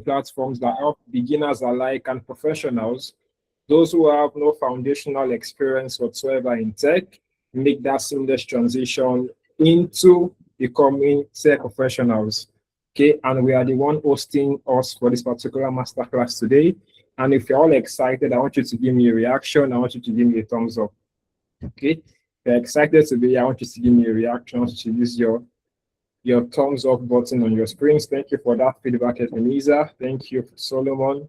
platforms that help beginners alike and professionals, those who have no foundational experience whatsoever in tech, make that seamless transition into becoming tech professionals. Okay, and we are the one hosting us for this particular masterclass today. And if you're all excited, I want you to give me a reaction. I want you to give me a thumbs up. Okay, if you're excited to be here, I want you to give me a reaction. I want you to use your thumbs up button on your screens. Thank you for that feedback, Ebenezer. Thank you, Solomon.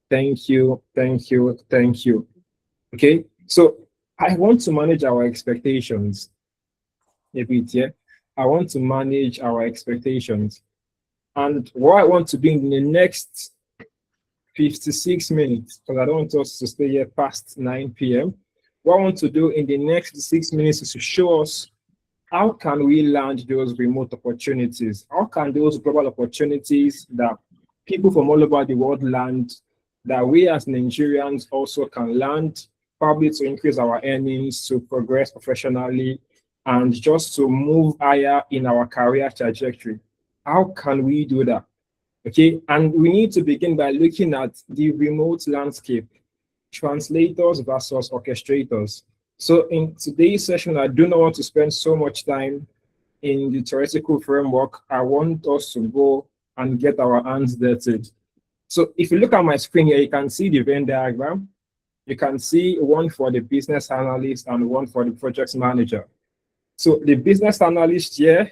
Thank you, thank you, thank you. Okay, so I want to manage our expectations a bit, yeah? I want to manage our expectations. And what I want to do in the next 56 minutes, because I don't want us to stay here past 9 p.m. What I want to do in the next 6 minutes is to show us how can we land those remote opportunities? How can those global opportunities that people from all over the world land, that we as Nigerians also can land, probably to increase our earnings, to progress professionally, and just to move higher in our career trajectory? How can we do that? Okay, and we need to begin by looking at the remote landscape, translators versus orchestrators. So in today's session, I do not want to spend so much time in the theoretical framework. I want us to go and get our hands dirty. So if you look at my screen here, you can see the Venn diagram. You can see one for the business analyst and one for the project manager. So the business analyst here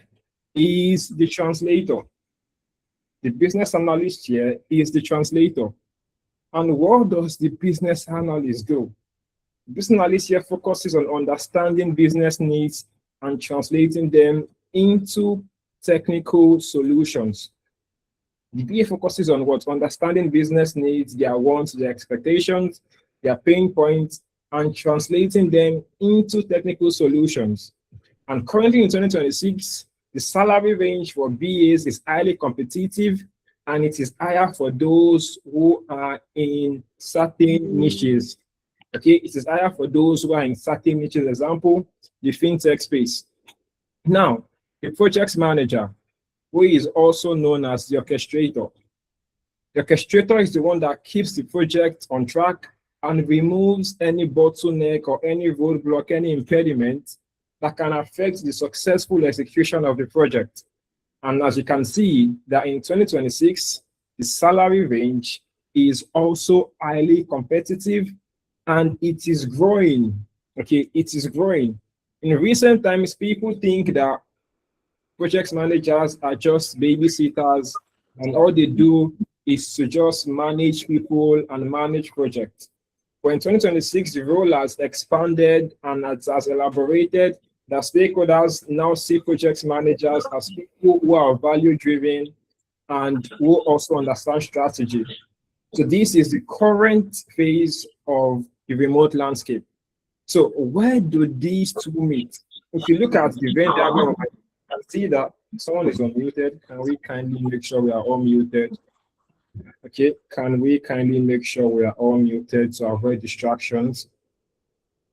is the translator. The business analyst here is the translator. And what does the business analyst do? Business analyst here focuses on understanding business needs and translating them into technical solutions. The BA focuses on what? Understanding business needs, their wants, their expectations, their pain points, and translating them into technical solutions. And currently in 2026, the salary range for BAs is highly competitive, and it is higher for those who are in certain niches. Okay, it is higher for those who are in certain niches, example, the fintech space. Now, the project manager, who is also known as the orchestrator. The orchestrator is the one that keeps the project on track and removes any bottleneck or any roadblock, any impediment that can affect the successful execution of the project. And as you can see, that in 2026, the salary range is also highly competitive, and it is growing. Okay, it is growing. In recent times, people think that project managers are just babysitters, and all they do is to just manage people and manage projects. But in 2026, the role has expanded and has elaborated that stakeholders now see project managers as people who are value-driven and who also understand strategy. So this is the current phase of the remote landscape. So where do these two meet? If you look at the Venn diagram, you can see that someone is unmuted. Can we kindly make sure we are all muted? Okay, can we kindly make sure we are all muted to avoid distractions?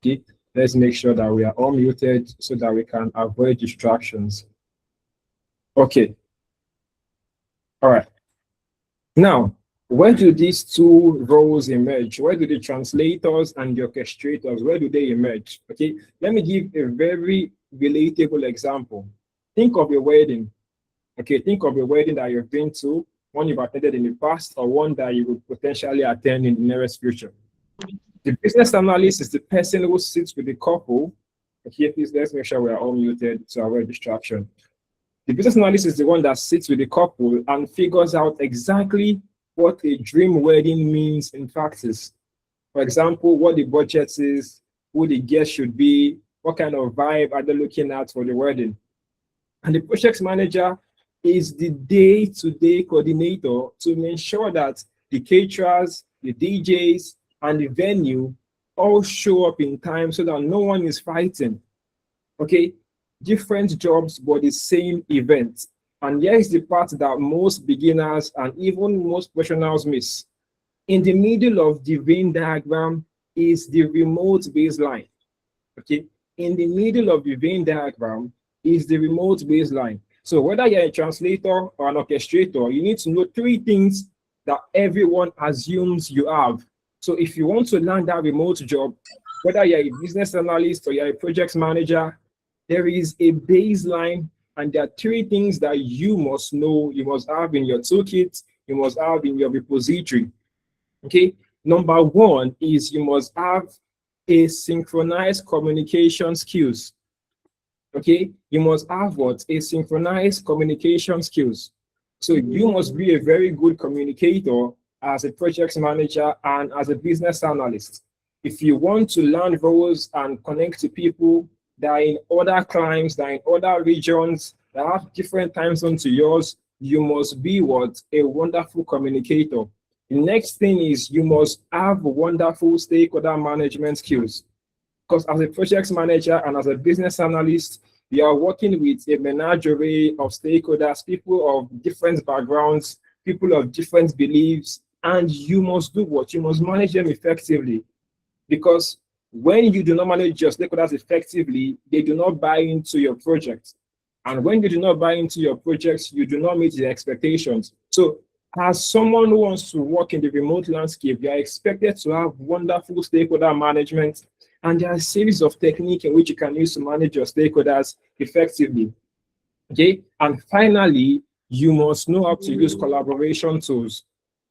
Okay, let's make sure that we are all muted so that we can avoid distractions. Okay, all right. Now, where do these two roles emerge? Where do the translators and the orchestrators, where do they emerge? Okay, let me give a very relatable example. Think of a wedding. Okay, think of a wedding that you've been to, one you've attended in the past, or one that you would potentially attend in the nearest future. The business analyst is the person who sits with the couple. Okay, please let's make sure we are all muted to avoid distraction. The business analyst is the one that sits with the couple and figures out exactly what a dream wedding means in practice. For example, what the budget is, who the guest should be, what kind of vibe are they looking at for the wedding. And the project manager is the day-to-day coordinator to ensure that the caterers, the DJs, and the venue all show up in time so that no one is fighting. Okay, different jobs, but the same event. And here is the part that most beginners and even most professionals miss. In the middle of the Venn diagram is the remote baseline. Okay, in the middle of the Venn diagram is the remote baseline. So whether you're a translator or an orchestrator, you need to know three things that everyone assumes you have. So if you want to land that remote job, whether you're a business analyst or you're a project manager, there is a baseline, and there are three things that you must know, you must have in your toolkit, you must have in your repository. Okay. Number one is you must have a synchronized communication skills. Okay. You must have what? A synchronized communication skills. So you must be a very good communicator as a project manager and as a business analyst. If you want to learn roles and connect to people that are in other climes, that are in other regions, that have different time zones to yours, you must be what? A wonderful communicator. The next thing is you must have wonderful stakeholder management skills. Because as a project manager and as a business analyst, you are working with a menagerie of stakeholders, people of different backgrounds, people of different beliefs, and you must do what? You must manage them effectively. Because when you do not manage your stakeholders effectively, they do not buy into your project. And when you do not buy into your projects, you do not meet the expectations. So as someone who wants to work in the remote landscape, you are expected to have wonderful stakeholder management, and there are a series of techniques in which you can use to manage your stakeholders effectively. Okay. And finally, you must know how to use collaboration tools.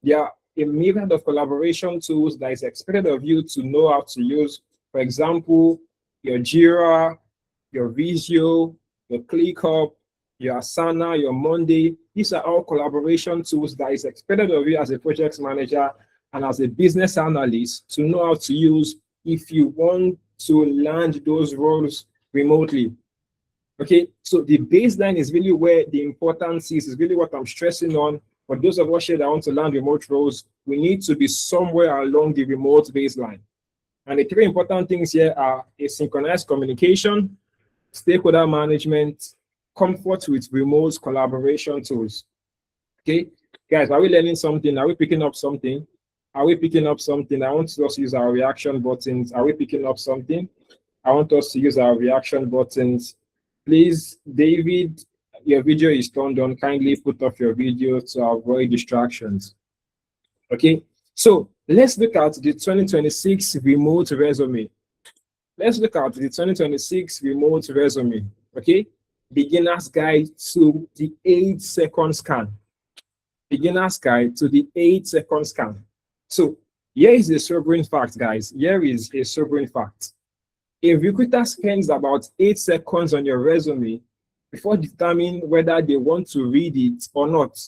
There are a myriad of collaboration tools that is expected of you to know how to use. For example, your Jira, your Visio, your ClickUp, your Asana, your Monday. These are all collaboration tools that is expected of you as a project manager and as a business analyst to know how to use if you want to land those roles remotely. Okay, so the baseline is really where the importance is really what I'm stressing on. For those of us here that want to land remote roles, we need to be somewhere along the remote baseline. And the three important things here are asynchronous communication, stakeholder management, comfort with remote collaboration tools. Okay, guys, are we learning something? Are we picking up something? Are we picking up something? I want us to use our reaction buttons. Are we picking up something? I want us to use our reaction buttons. Please, David, your video is turned on. Kindly put off your video to avoid distractions. Okay, so let's look at the 2026 remote resume. Let's look at the 2026 remote resume. Okay, beginner's guide to the 8-second scan. Beginner's guide to the 8-second scan. So here is a sobering fact, guys. Here is a sobering fact. A recruiter spends about 8 seconds on your resume before determining whether they want to read it or not.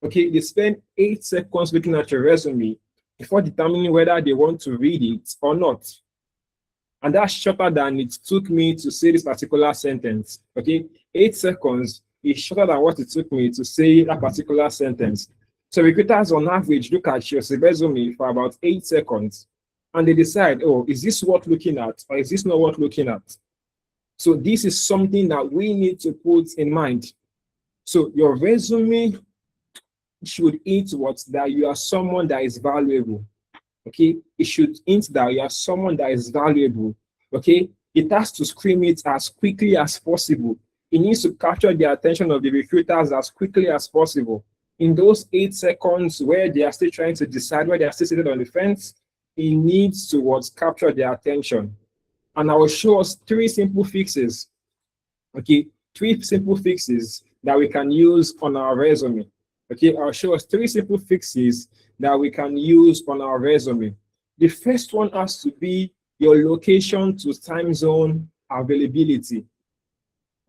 Okay, they spend 8 seconds looking at your resume before determining whether they want to read it or not. And that's shorter than it took me to say this particular sentence. Okay, 8 seconds is shorter than what it took me to say that particular sentence. So recruiters on average look at your resume for about 8 seconds and they decide, oh, is this worth looking at or is this not worth looking at? So this is something that we need to put in mind. So your resume should hint what? That you are someone that is valuable. Okay, it should hint that you are someone that is valuable. Okay, it has to scream it as quickly as possible. It needs to capture the attention of the recruiters as quickly as possible. In those 8 seconds where they are still trying to decide, where they are still seated on the fence, it needs to capture their attention. And I will show us 3 simple fixes. Okay, 3 simple fixes that we can use on our resume. Okay, I'll show us 3 simple fixes that we can use on our resume. The first one has to be your location to time zone availability.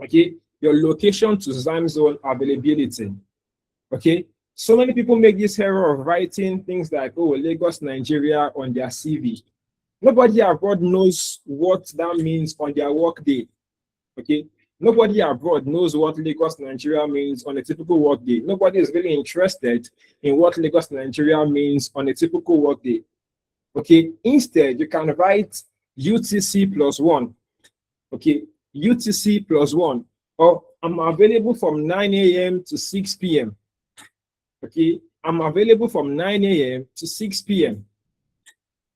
Okay, your location to time zone availability. Okay, so many people make this error of writing things like, oh, Lagos, Nigeria on their CV. Nobody abroad knows what that means on their work day. Okay, nobody abroad knows what Lagos, Nigeria means on a typical work day. Nobody is really interested in what Lagos, Nigeria means on a typical work day. Okay, instead, you can write UTC +1. Okay, UTC +1, or I'm available from 9 a.m. to 6 p.m. Okay, I'm available from 9 a.m. to 6 p.m.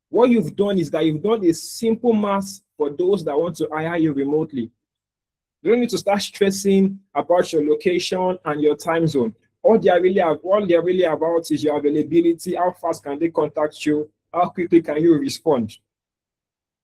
What you've done is that you've done a simple math for those that want to hire you remotely. You don't need to start stressing about your location and your time zone. all they're really about is your availability. How fast can they contact you? How quickly can you respond?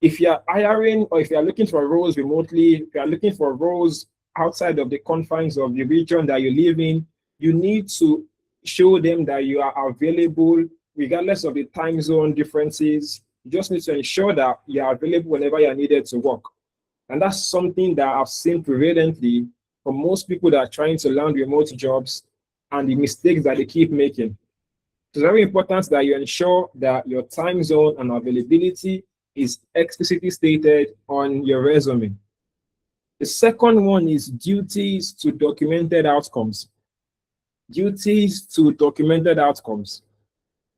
If you're hiring or if you're looking for roles remotely, if you're looking for roles outside of the confines of the region that you live in, you need to show them that you are available regardless of the time zone differences. You just need to ensure that you are available whenever you're needed to work. And that's something that I've seen prevalently for most people that are trying to land remote jobs and the mistakes that they keep making. It's very important that you ensure that your time zone and availability is explicitly stated on your resume. The second one is duties to documented outcomes. Duties to documented outcomes.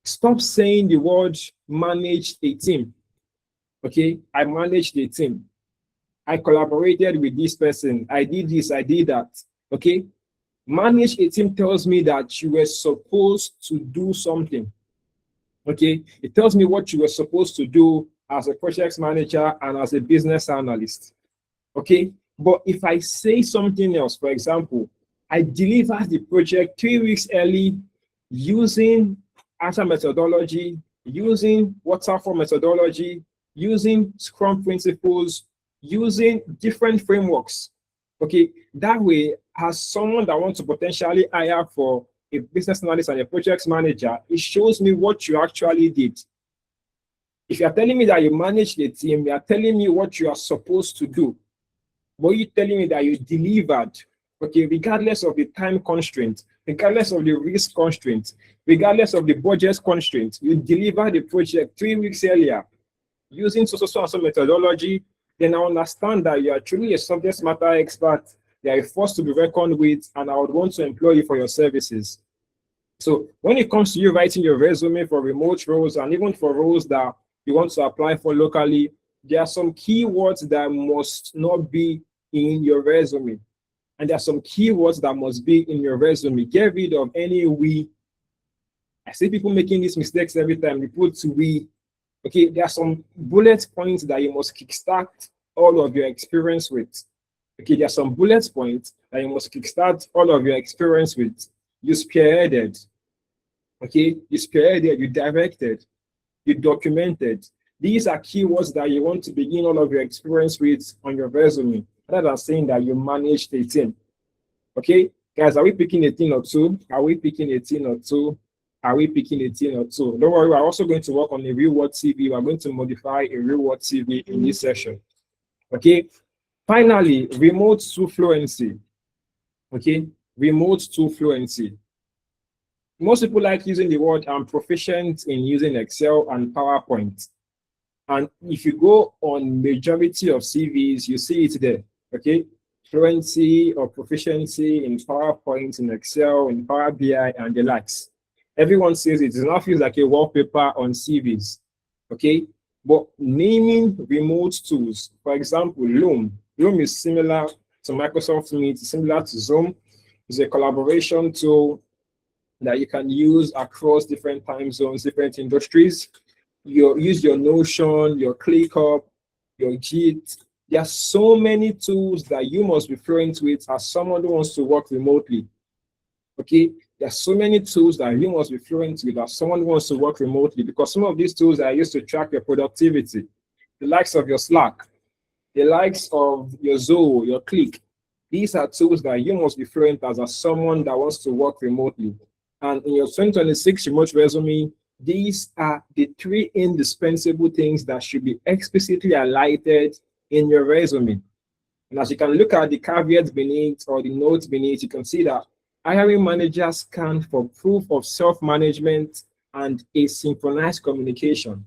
Stop saying the word managed a team. Okay, I managed a team. I collaborated with this person. I did this, I did that. Okay, manage a team tells me that you were supposed to do something. Okay, it tells me what you were supposed to do as a project manager and as a business analyst. Okay, but if I say something else, for example, I delivered the project 3 weeks early using Agile methodology, using waterfall methodology, using Scrum principles, using different frameworks. Okay, that way, as someone that wants to potentially hire for a business analyst and a project manager, it shows me what you actually did. If you're telling me that you manage the team, you're telling me what you are supposed to do. But you're telling me that you delivered, okay, regardless of the time constraint, regardless of the risk constraint, regardless of the budget constraint, you delivered the project 3 weeks earlier using so methodology, then I understand that you are truly a subject matter expert. You are a force to be reckoned with, and I would want to employ you for your services. So when it comes to you writing your resume for remote roles and even for roles that you want to apply for locally, there are some keywords that must not be in your resume. And there are some keywords that must be in your resume. Get rid of any we. I see people making these mistakes every time. They put we. Okay, there are some bullet points that you must kickstart all of your experience with. Okay, there are some bullet points that you must kickstart all of your experience with. You spearheaded. Okay, you spearheaded, you directed, you documented. These are keywords that you want to begin all of your experience with on your resume, rather than saying that you managed a team. Okay, guys, are we picking a team or two? Are we picking a team or two? Are we picking a team or two? Don't worry, we're also going to work on a real world CV. We're going to modify a real world CV in this session. Okay, finally, remote to fluency. Okay, remote to fluency. Most people like using the word I'm proficient in using Excel and PowerPoint. And if you go on majority of CVs, you see it there. Okay, fluency or proficiency in PowerPoint, in Excel, in Power BI, and the likes. Everyone says it. It now feels like a wallpaper on CVs. Okay, but naming remote tools, for example, Loom. Loom is similar to Microsoft Meet, similar to Zoom. It's a collaboration tool that you can use across different time zones, different industries. You use your Notion, your ClickUp, your Git. There are so many tools that you must be fluent with as someone who wants to work remotely. Okay, there are so many tools that you must be fluent with as someone who wants to work remotely, because some of these tools are used to track your productivity. The likes of your Slack, the likes of your Zoho, your Click. These are tools that you must be fluent as someone that wants to work remotely. And in your 2026 remote resume, these are the 3 indispensable things that should be explicitly highlighted in your resume. And as you can look at the caveats beneath or the notes beneath, you can see that hiring managers scan for proof of self-management and asynchronous communication.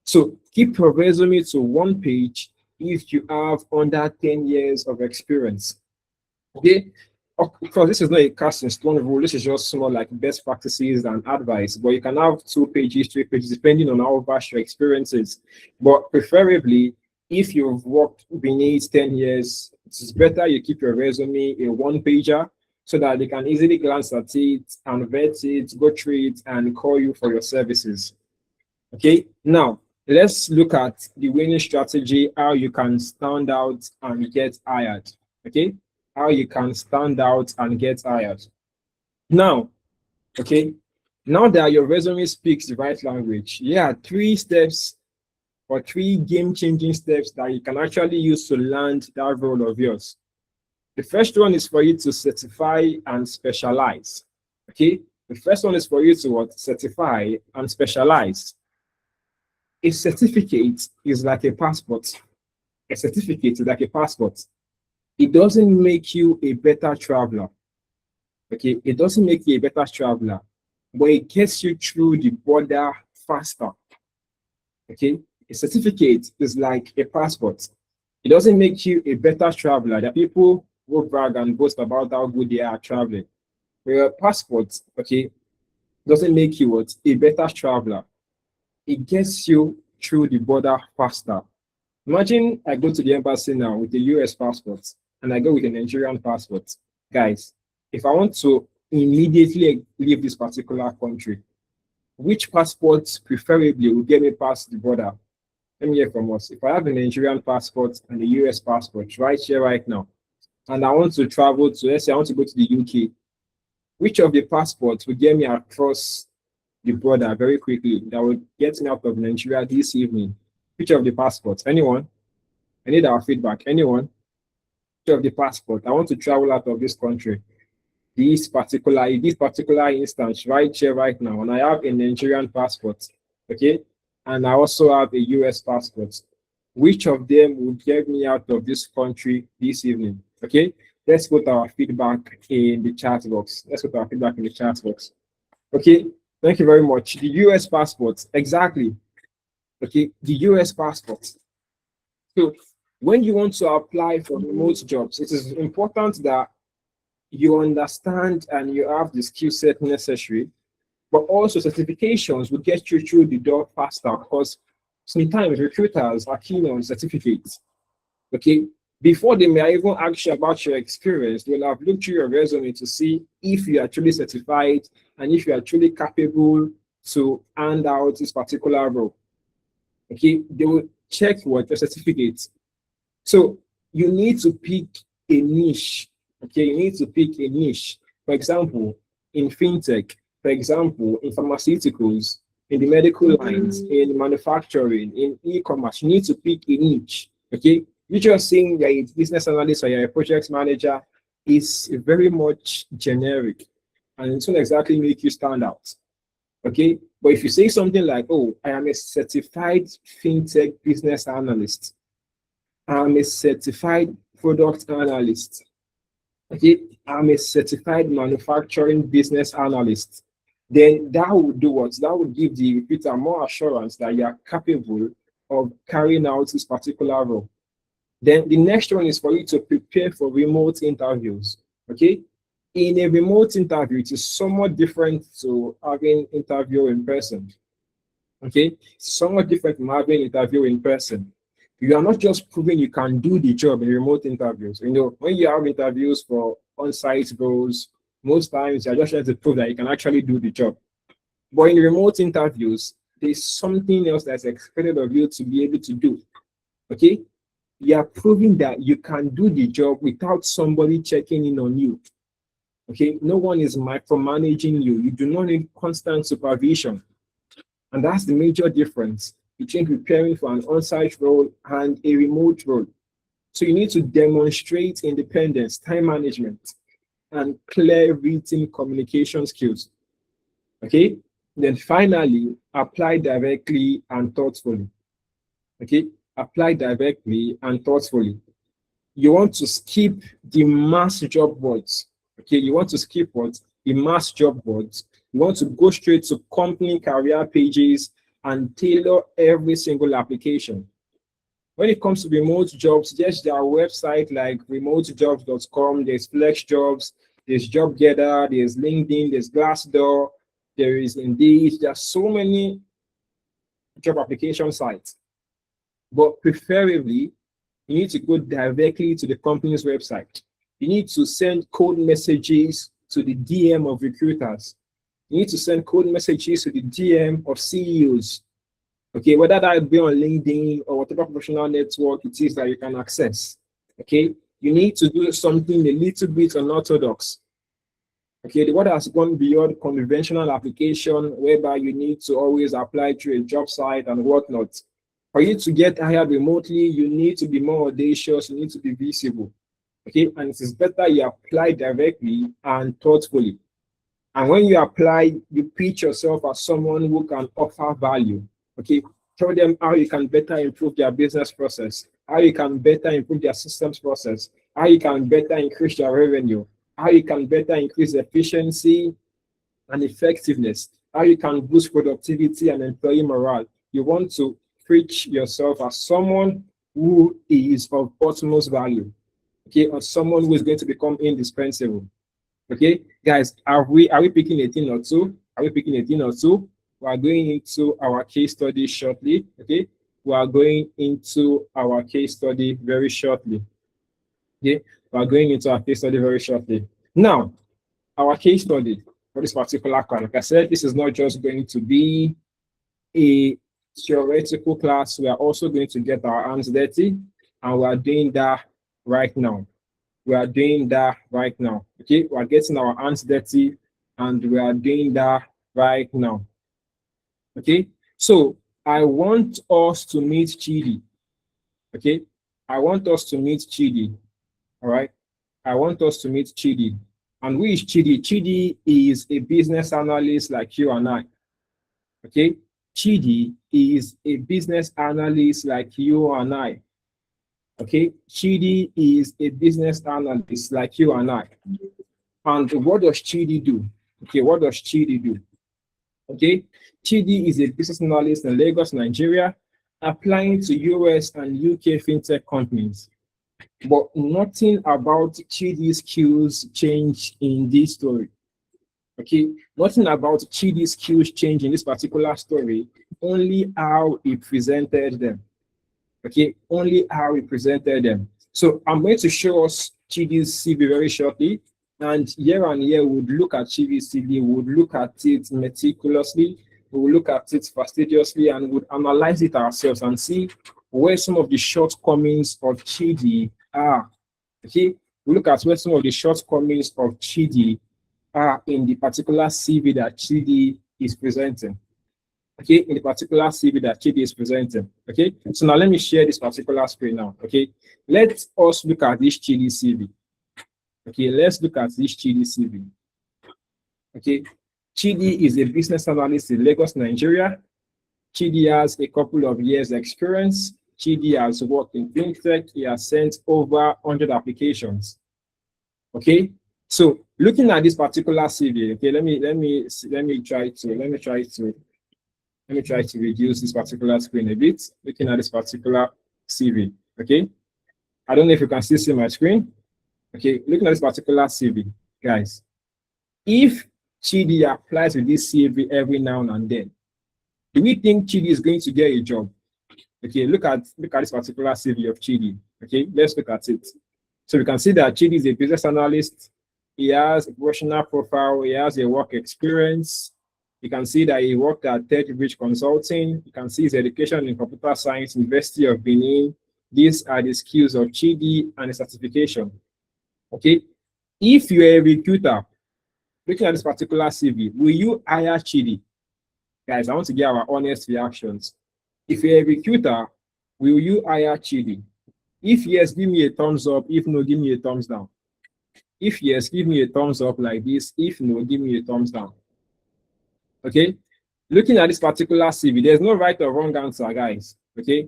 So keep your resume to 1 page if you have under 10 years of experience. Okay, of course, this is not a cast in stone rule. This is just more like best practices and advice. But you can have 2 pages, 3 pages, depending on how vast your experience is. But preferably, if you've worked beneath 10 years, it's better you keep your resume a 1-pager so that they can easily glance at it and vet it, go through it, and call you for your services. Okay, now let's look at the winning strategy, how you can stand out and get hired. Okay, how you can stand out and get hired. Now, okay, now that your resume speaks the right language, yeah, 3 steps or 3 game-changing steps that you can actually use to land that role of yours. The first one is for you to certify and specialize. Okay, the first one is for you to what? Certify and specialize. A certificate is like a passport. A certificate is like a passport. It doesn't make you a better traveler. Okay, it doesn't make you a better traveler, but it gets you through the border faster. Okay, a certificate is like a passport. It doesn't make you a better traveler. There are people who brag and boast about how good they are at traveling. But your passport, okay, doesn't make you what? A better traveler. It gets you through the border faster. Imagine I go to the embassy now with a US passport and I go with a Nigerian passport. Guys, if I want to immediately leave this particular country, which passport preferably will get me past the border? Let me hear from us. If I have a Nigerian passport and a US passport right here, right now, and I want to travel to, let's say I want to go to the UK, which of the passports will get me across the border very quickly that will get me out of Nigeria this evening? Which of the passports? Anyone? I need our feedback. Anyone? Which of the passport? I want to travel out of this country. In this particular instance, right here, right now, and I have a Nigerian passport, okay, and I also have a US passport. Which of them would get me out of this country this evening? Okay, let's put our feedback in the chat box. Let's put our feedback in the chat box. Okay, thank you very much. The US passport, exactly. Okay, the US passport. So when you want to apply for remote jobs, it is important that you understand and you have the skill set necessary, but also certifications will get you through the door faster because sometimes recruiters are keen on certificates. Okay, before they may even ask you about your experience, they'll have looked through your resume to see if you are truly certified and if you are truly capable to hand out this particular role. Okay, they will check what your certificates. So you need to pick a niche. Okay, you need to pick a niche. For example, in fintech, for example, in pharmaceuticals, in the medical lines, in manufacturing, in e-commerce, you need to pick a niche. Okay, you just saying you're a business analyst or you're a project manager is very much generic and it won't exactly make you stand out. Okay, but if you say something like, oh, I am a certified fintech business analyst, I'm a certified product analyst. Okay, I'm a certified manufacturing business analyst. Then that would do what? That would give the recruiter more assurance that you are capable of carrying out this particular role. Then the next one is for you to prepare for remote interviews. Okay, in a remote interview, it is somewhat different to having interview in person. Okay, somewhat different from having interview in person. You are not just proving you can do the job in remote interviews. You know, when you have interviews for on-site roles, most times you're just trying to prove that you can actually do the job. But in remote interviews, there's something else that's expected of you to be able to do. Okay, you are proving that you can do the job without somebody checking in on you. Okay, no one is micromanaging you. You do not need constant supervision. And that's the major difference between preparing for an on-site role and a remote role. So you need to demonstrate independence, time management, and clear written communication skills. Okay? Then finally, apply directly and thoughtfully. Okay? Apply directly and thoughtfully. You want to skip the mass job boards. Okay? You want to skip what? The mass job boards. You want to go straight to company career pages and tailor every single application. When it comes to remote jobs, there's their website like remotejobs.com, there's FlexJobs, there's JobGetter, there's LinkedIn, there's Glassdoor, there is Indeed. There are so many job application sites. But preferably, you need to go directly to the company's website. You need to send cold messages to the DM of recruiters. You need to send cold messages to the DM of CEOs. Okay, whether that be on LinkedIn or whatever professional network it is that you can access. Okay, you need to do something a little bit unorthodox. Okay, the world has gone beyond conventional application whereby you need to always apply to a job site and whatnot. For you to get hired remotely, you need to be more audacious, you need to be visible. Okay, and it is better you apply directly and thoughtfully. And when you apply, you pitch yourself as someone who can offer value. Okay, tell them how you can better improve their business process, how you can better improve their systems process, how you can better increase their revenue, how you can better increase efficiency and effectiveness, how you can boost productivity and employee morale. You want to preach yourself as someone who is of utmost value, okay, or someone who is going to become indispensable. Okay, guys, are we picking a thing or two? Are we picking a thing or two? We are going into our case study shortly. Okay, we are going into our case study very shortly. Okay, we are going into our case study very shortly. Now, our case study for this particular class, like I said, this is not just going to be a theoretical class. We are also going to get our hands dirty, and we are doing that right now. We are doing that right now. Okay, we are getting our hands dirty, and we are doing that right now. Okay, so I want us to meet Chidi. Okay, I want us to meet Chidi. All right, I want us to meet Chidi. And who is Chidi? Chidi is a business analyst like you and I. Okay, Chidi is a business analyst like you and I. Okay, Chidi is a business analyst like you and I. And what does Chidi do? Okay, what does Chidi do? Okay, Chidi is a business analyst in Lagos, Nigeria, applying to US and UK fintech companies. But nothing about Chidi's skills change in this story. Okay, nothing about Chidi's skills change in this particular story, only how he presented them. Okay, only how he presented them. So I'm going to show us Chidi's CV very shortly, and year on year we would look at Chidi's CV, we would look at it meticulously, we will look at it fastidiously, and would analyze it ourselves and see where some of the shortcomings of Chidi are. Okay, we look at where some of the shortcomings of Chidi are in the particular CV that Chidi is presenting. Okay, in the particular CV that Chidi is presenting. Okay, so now let me share this particular screen now. Okay, let us look at this Chidi CV. Okay, let's look at this Chidi CV. Okay, Chidi is a business analyst in Lagos, Nigeria. Chidi has a couple of years experience. Chidi has worked in fintech. He has sent over 100 applications. Okay, so looking at this particular CV, okay, let me try to reduce this particular screen a bit. Looking at this particular CV, okay. I don't know if you can still see my screen. Okay, looking at this particular CV, guys. If Chidi applies with this CV every now and then, do we think Chidi is going to get a job? Okay, look at this particular CV of Chidi. Okay, let's look at it. So we can see that Chidi is a business analyst. He has a professional profile. He has a work experience. You can see that he worked at Tech Bridge Consulting. You can see his education in computer science, University of Benin. These are the skills of Chidi and his certification. Okay, if you're a recruiter, looking at this particular CV, will you hire Chidi? Guys, I want to get our honest reactions. If you're a recruiter, will you hire Chidi? If yes, give me a thumbs up. If no, give me a thumbs down. If yes, give me a thumbs up like this. If no, give me a thumbs down. Okay, looking at this particular CV, there's no right or wrong answer, guys. Okay,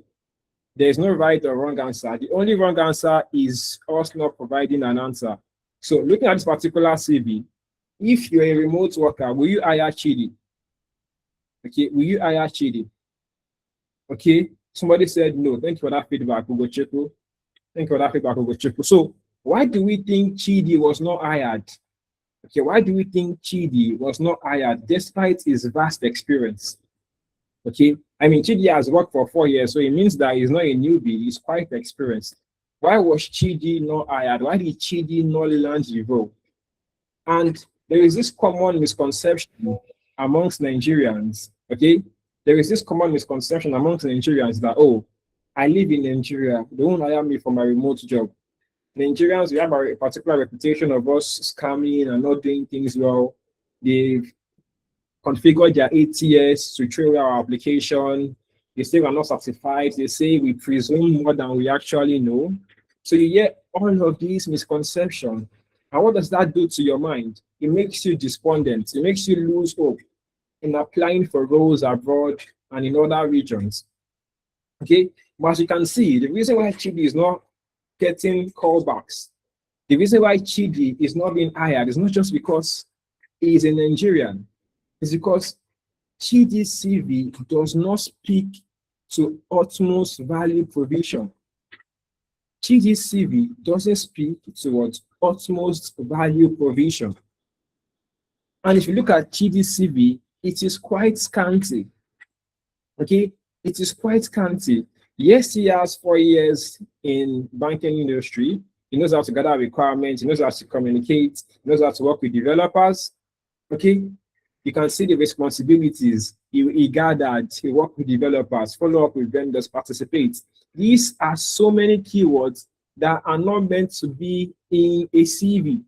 there's no right or wrong answer. The only wrong answer is us not providing an answer. So looking at this particular CV, if you're a remote worker, will you hire Chidi? Okay, will you hire Chidi? Okay, somebody said no. Thank you for that feedback, Ugo Chiku. Thank you for that feedback, Ugo Chiku. So why do we think Chidi was not hired? Okay, why do we think Chidi was not hired despite his vast experience? Okay, I mean, Chidi has worked for 4 years, so it means that he's not a newbie, he's quite experienced. Why was Chidi not hired? Why did Chidi not land the role? And there is this common misconception amongst Nigerians, okay? There is this common misconception amongst Nigerians that, oh, I live in Nigeria, they won't hire me for my remote job. Nigerians, we have a particular reputation of us scamming and not doing things well. They've configured their ATS to throw away our application. They say we're not certified. They say we presume more than we actually know. So you hear all of these misconceptions. And what does that do to your mind? It makes you despondent. It makes you lose hope in applying for roles abroad and in other regions. Okay, but as you can see, the reason why Chidi is not getting callbacks, the reason why Chidi is not being hired is not just because he is a Nigerian, it's because Chidi's CV does not speak to utmost value provision. Chidi's CV doesn't speak towards utmost value provision. And if you look at Chidi's CV, it is quite scanty. Okay, it is quite scanty. Yes, he has 4 years in banking industry. He knows how to gather requirements. He knows how to communicate. He knows how to work with developers. Okay, you can see the responsibilities he gathered. He worked with developers, follow up with vendors, participate. These are so many keywords that are not meant to be in a CV.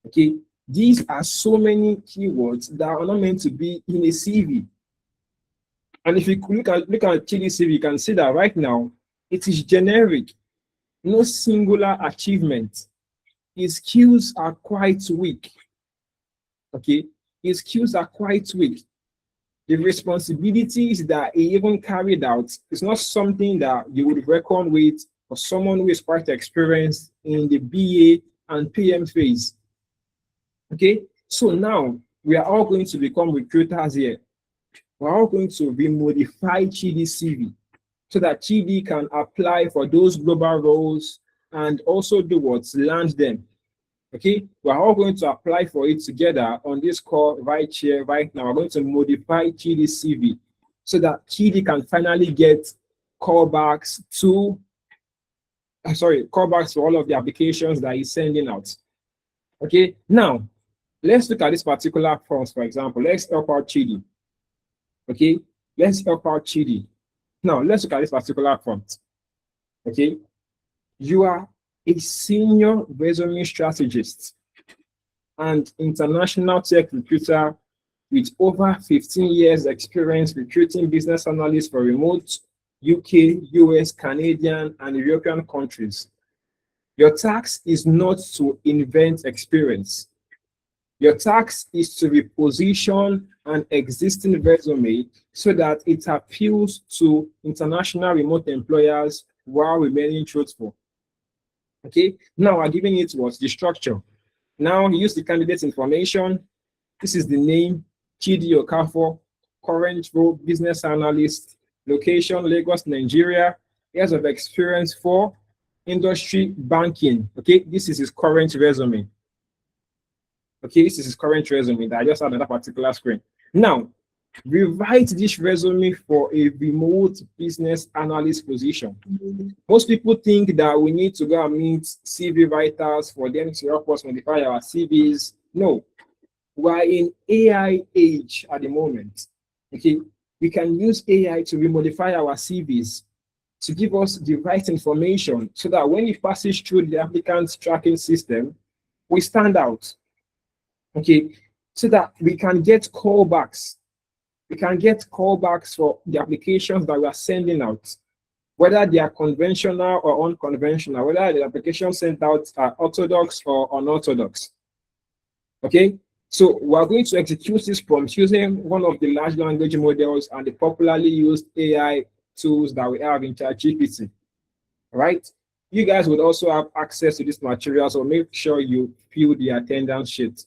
Okay, these are so many keywords that are not meant to be in a CV. And if you look at Chidi's CV, you can see that right now it is generic, no singular achievement. His skills are quite weak. Okay, his skills are quite weak. The responsibilities that he even carried out is not something that you would reckon with for someone who is quite experienced in the BA and PM phase. Okay, so now we are all going to become recruiters here. We're all going to remodify Chidi's CV so that Chidi can apply for those global roles and also do what? Land them. Okay, we're all going to apply for it together on this call right here, right now. We're going to modify Chidi's CV so that Chidi can finally get callbacks callbacks for all of the applications that he's sending out. Okay, now let's look at this particular prompt, for example. Let's help out Chidi. Okay, let's help out Chidi. Now, let's look at this particular prompt. Okay, you are a senior resume strategist and international tech recruiter with over 15 years experience recruiting business analysts for remote UK, US, Canadian, and European countries. Your task is not to invent experience. Your task is to reposition an existing resume so that it appeals to international remote employers while remaining truthful. Okay, now we're giving it what? The structure. Now use the candidate's information. This is the name, Chidi Okafor, current role, business analyst, location, Lagos, Nigeria, years of experience for industry banking. Okay, this is his current resume. Okay, this is his current resume that I just had on that particular screen. Now, rewrite this resume for a remote business analyst position. Most people think that we need to go and meet CV writers for them to help us modify our CVs. No, we're in AI age at the moment. Okay, we can use AI to remodify our CVs to give us the right information so that when it passes through the applicant's tracking system, we stand out. Okay, so that we can get callbacks. We can get callbacks for the applications that we are sending out, whether they are conventional or unconventional, whether the applications sent out are orthodox or unorthodox. Okay, so we're going to execute this prompt using one of the large language models and the popularly used AI tools that we have in ChatGPT. Right? You guys would also have access to this material, so make sure you fill the attendance sheet.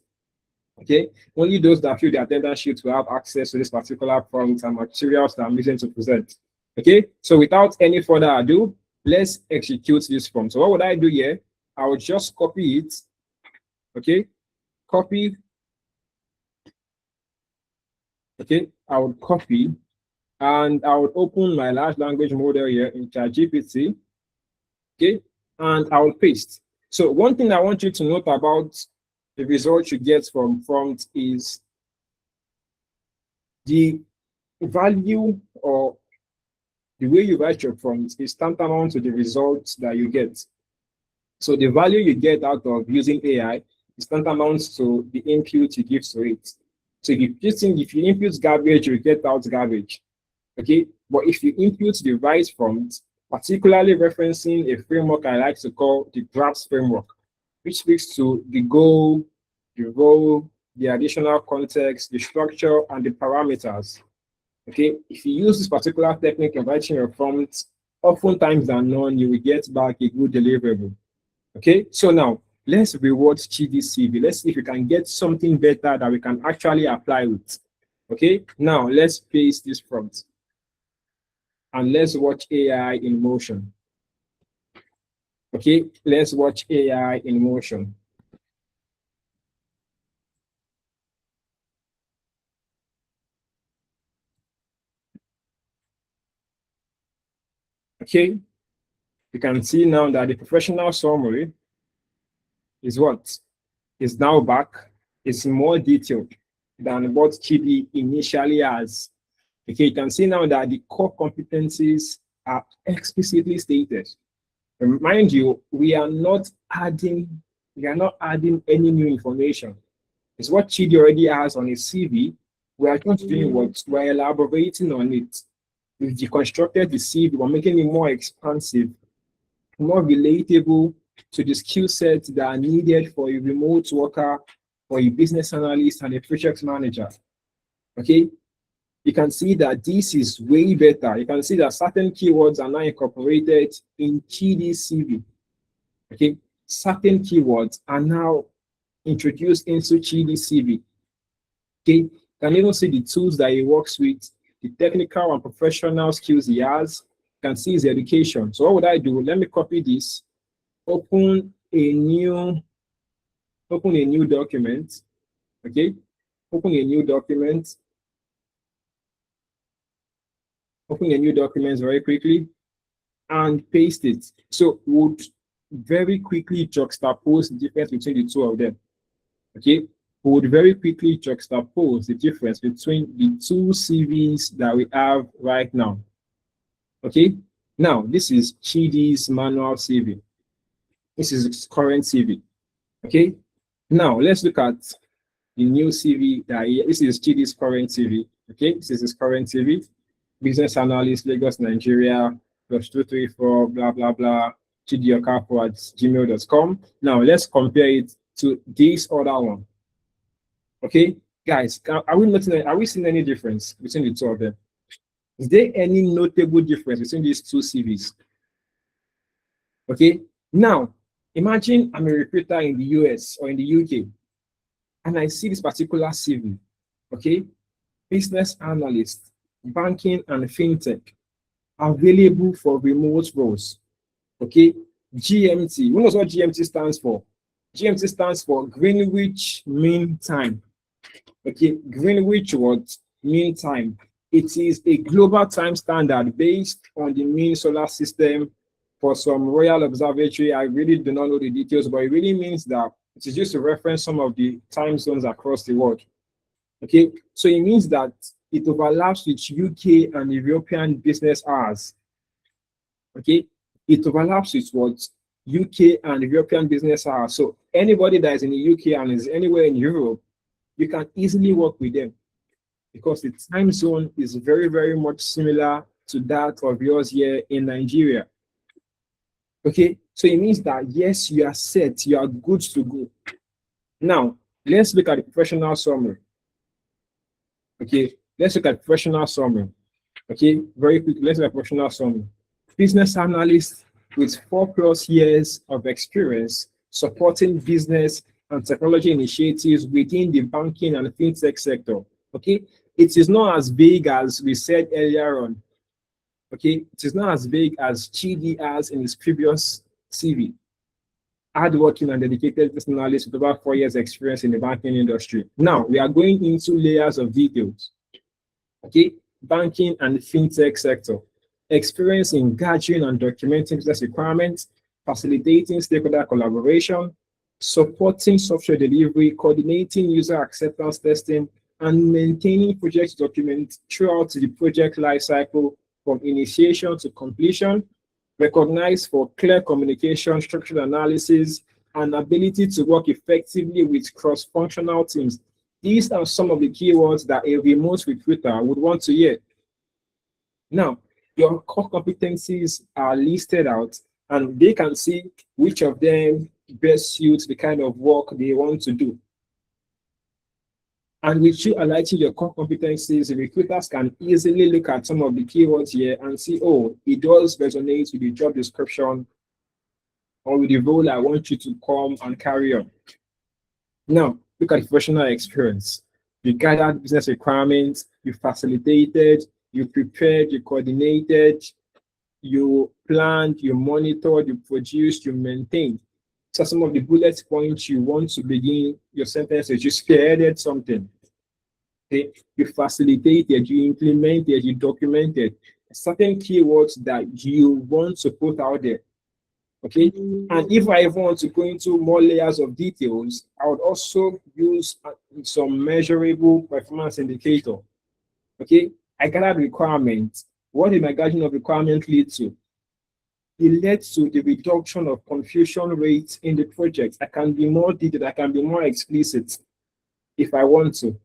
Okay, only those that fill the attendance sheet will have access to this particular prompt and materials that I'm using to present. Okay, so without any further ado, let's execute this prompt. So what would I do here? I would just copy it. Okay, copy. Okay, I would copy and I would open my large language model here in ChatGPT. Okay, and I will paste. So one thing I want you to note about the result you get from prompt is the value or the way you write your prompt is tantamount to the results that you get. So the value you get out of using AI is tantamount to the input you give to it. So if you input garbage, you get out garbage. Okay, but if you input the right prompt, particularly referencing a framework I like to call the GRAPS framework, which speaks to the goal, the role, the additional context, the structure, and the parameters. Okay, if you use this particular technique in writing your prompt, oftentimes than none, you will get back a good deliverable. Okay, so now let's reward GDCV. Let's see if we can get something better that we can actually apply with. Okay, now let's paste this prompt and let's watch AI in motion. Okay, let's watch AI in motion. Okay, you can see now that the professional summary is what? Is now back. It's more detailed than what Chidi initially has. Okay, you can see now that the core competencies are explicitly stated. Mind you, we are not adding any new information. It's what Chidi already has on his CV. We are just doing what we're elaborating on it. We've deconstructed the CV, we're making it more expansive, more relatable to the skill sets that are needed for a remote worker, for a business analyst, and a project manager. Okay, you can see that this is way better. You can see that certain keywords are now incorporated in Chidi's CV. Okay, certain keywords are now introduced into Chidi's CV. Okay, you can even see the tools that he works with, the technical and professional skills he has. You can see his education. So what would I do? Let me copy this, open a new document. Okay, open a new document. Open a new document very quickly and paste it. So would very quickly juxtapose the difference between the two of them. Okay, we would very quickly juxtapose the difference between the two CVs that we have right now. Okay, now this is Chidi's manual CV. This is his current CV. Okay, now let's look at the new CV this is Chidi's current CV. Okay, this is his current CV. Business analyst, Lagos, Nigeria, +234, blah, blah, blah, chidiokapo@gmail.com. Now let's compare it to this other one. Okay, guys, are we seeing any difference between the two of them? Is there any notable difference between these two CVs? Okay, now imagine I'm a recruiter in the US or in the UK, and I see this particular CV. Okay, business analyst, banking and fintech, available for remote roles. Okay, GMT. Who knows what GMT stands for? GMT stands for Greenwich Mean Time. Okay, Greenwich what? Mean Time. It is a global time standard based on the mean solar system for some Royal Observatory. I really do not know the details, but it really means that it is used to reference some of the time zones across the world. Okay, so it means that it overlaps with UK and European business hours. Okay, it overlaps with what? UK and European business hours. So anybody that is in the UK and is anywhere in Europe, you can easily work with them because the time zone is very, very much similar to that of yours here in Nigeria. Okay, so it means that yes, you are set, you are good to go. Now, let's look at the professional summary. Okay, let's look at professional summary. Okay, very quickly, let's look at professional summary. Business analyst with 4+ years of experience supporting business and technology initiatives within the banking and fintech sector. Okay, it is not as big as we said earlier on. Okay, it is not as big as Chidi has in his previous CV. Hardworking and dedicated business analyst with over 4 years experience in the banking industry. Now we are going into layers of details. Okay, banking and fintech sector. Experience in gathering and documenting business requirements, facilitating stakeholder collaboration, supporting software delivery, coordinating user acceptance testing, and maintaining project documents throughout the project lifecycle from initiation to completion. recognized for clear communication, structured analysis, and ability to work effectively with cross-functional teams. These are some of the keywords that a remote recruiter would want to hear. Now, your core competencies are listed out, and they can see which of them best suits the kind of work they want to do. And with you highlighting your core competencies, recruiters can easily look at some of the keywords here and see, oh, it does resonate with the job description or with the role I want you to come and carry on. Now, look at professional experience. You gathered business requirements, you facilitated, you prepared, you coordinated, you planned, you monitored, you produced, you maintained. So some of the bullet points you want to begin your sentence is you spearheaded something. Okay? You facilitated, you implemented, you documented certain keywords that you want to put out there. Okay, and if I even want to go into more layers of details, I would also use some measurable performance indicator. Okay, I gathered requirements. What did my gathering of requirement lead to? It led to the reduction of confusion rates in the project. I can be more detailed, I can be more explicit if I want to.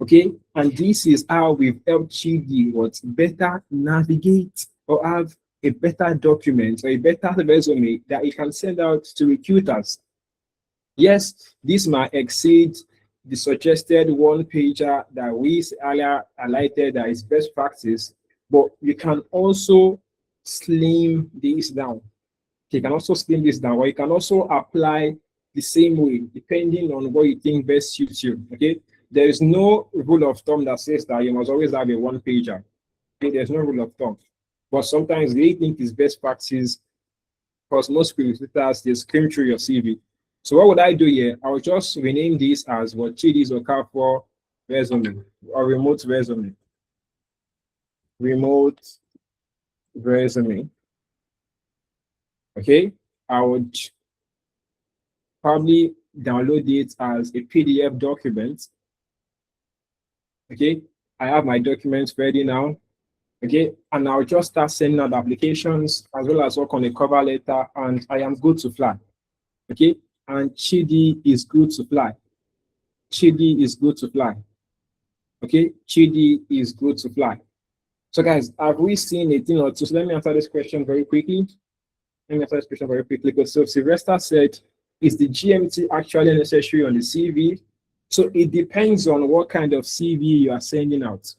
Okay, and this is how we've helped Chidi what better navigate or have a better document or a better resume that you can send out to recruiters. Yes, this might exceed the suggested one-pager that we earlier highlighted that is best practice, but you can also slim this down. You can also slim this down, or you can also apply the same way, depending on what you think best suits you. Okay, there is no rule of thumb that says that you must always have a one-pager. Okay, there's no rule of thumb. But sometimes they think it's best practice because most recruiters, they skim through your CV. So what would I do here? I would just rename this as what Chidi's Okafor resume or remote resume. Remote resume. Okay, I would probably download it as a PDF document. Okay, I have my documents ready now. Okay, and I'll just start sending out applications as well as work on a cover letter, and I am good to fly. Okay, and Chidi is good to fly. Chidi is good to fly. Okay, Chidi is good to fly. So guys, have we seen a thing or two? So let me answer this question very quickly. So Sylvester said, is the GMT actually necessary on the CV? So it depends on what kind of CV you are sending out.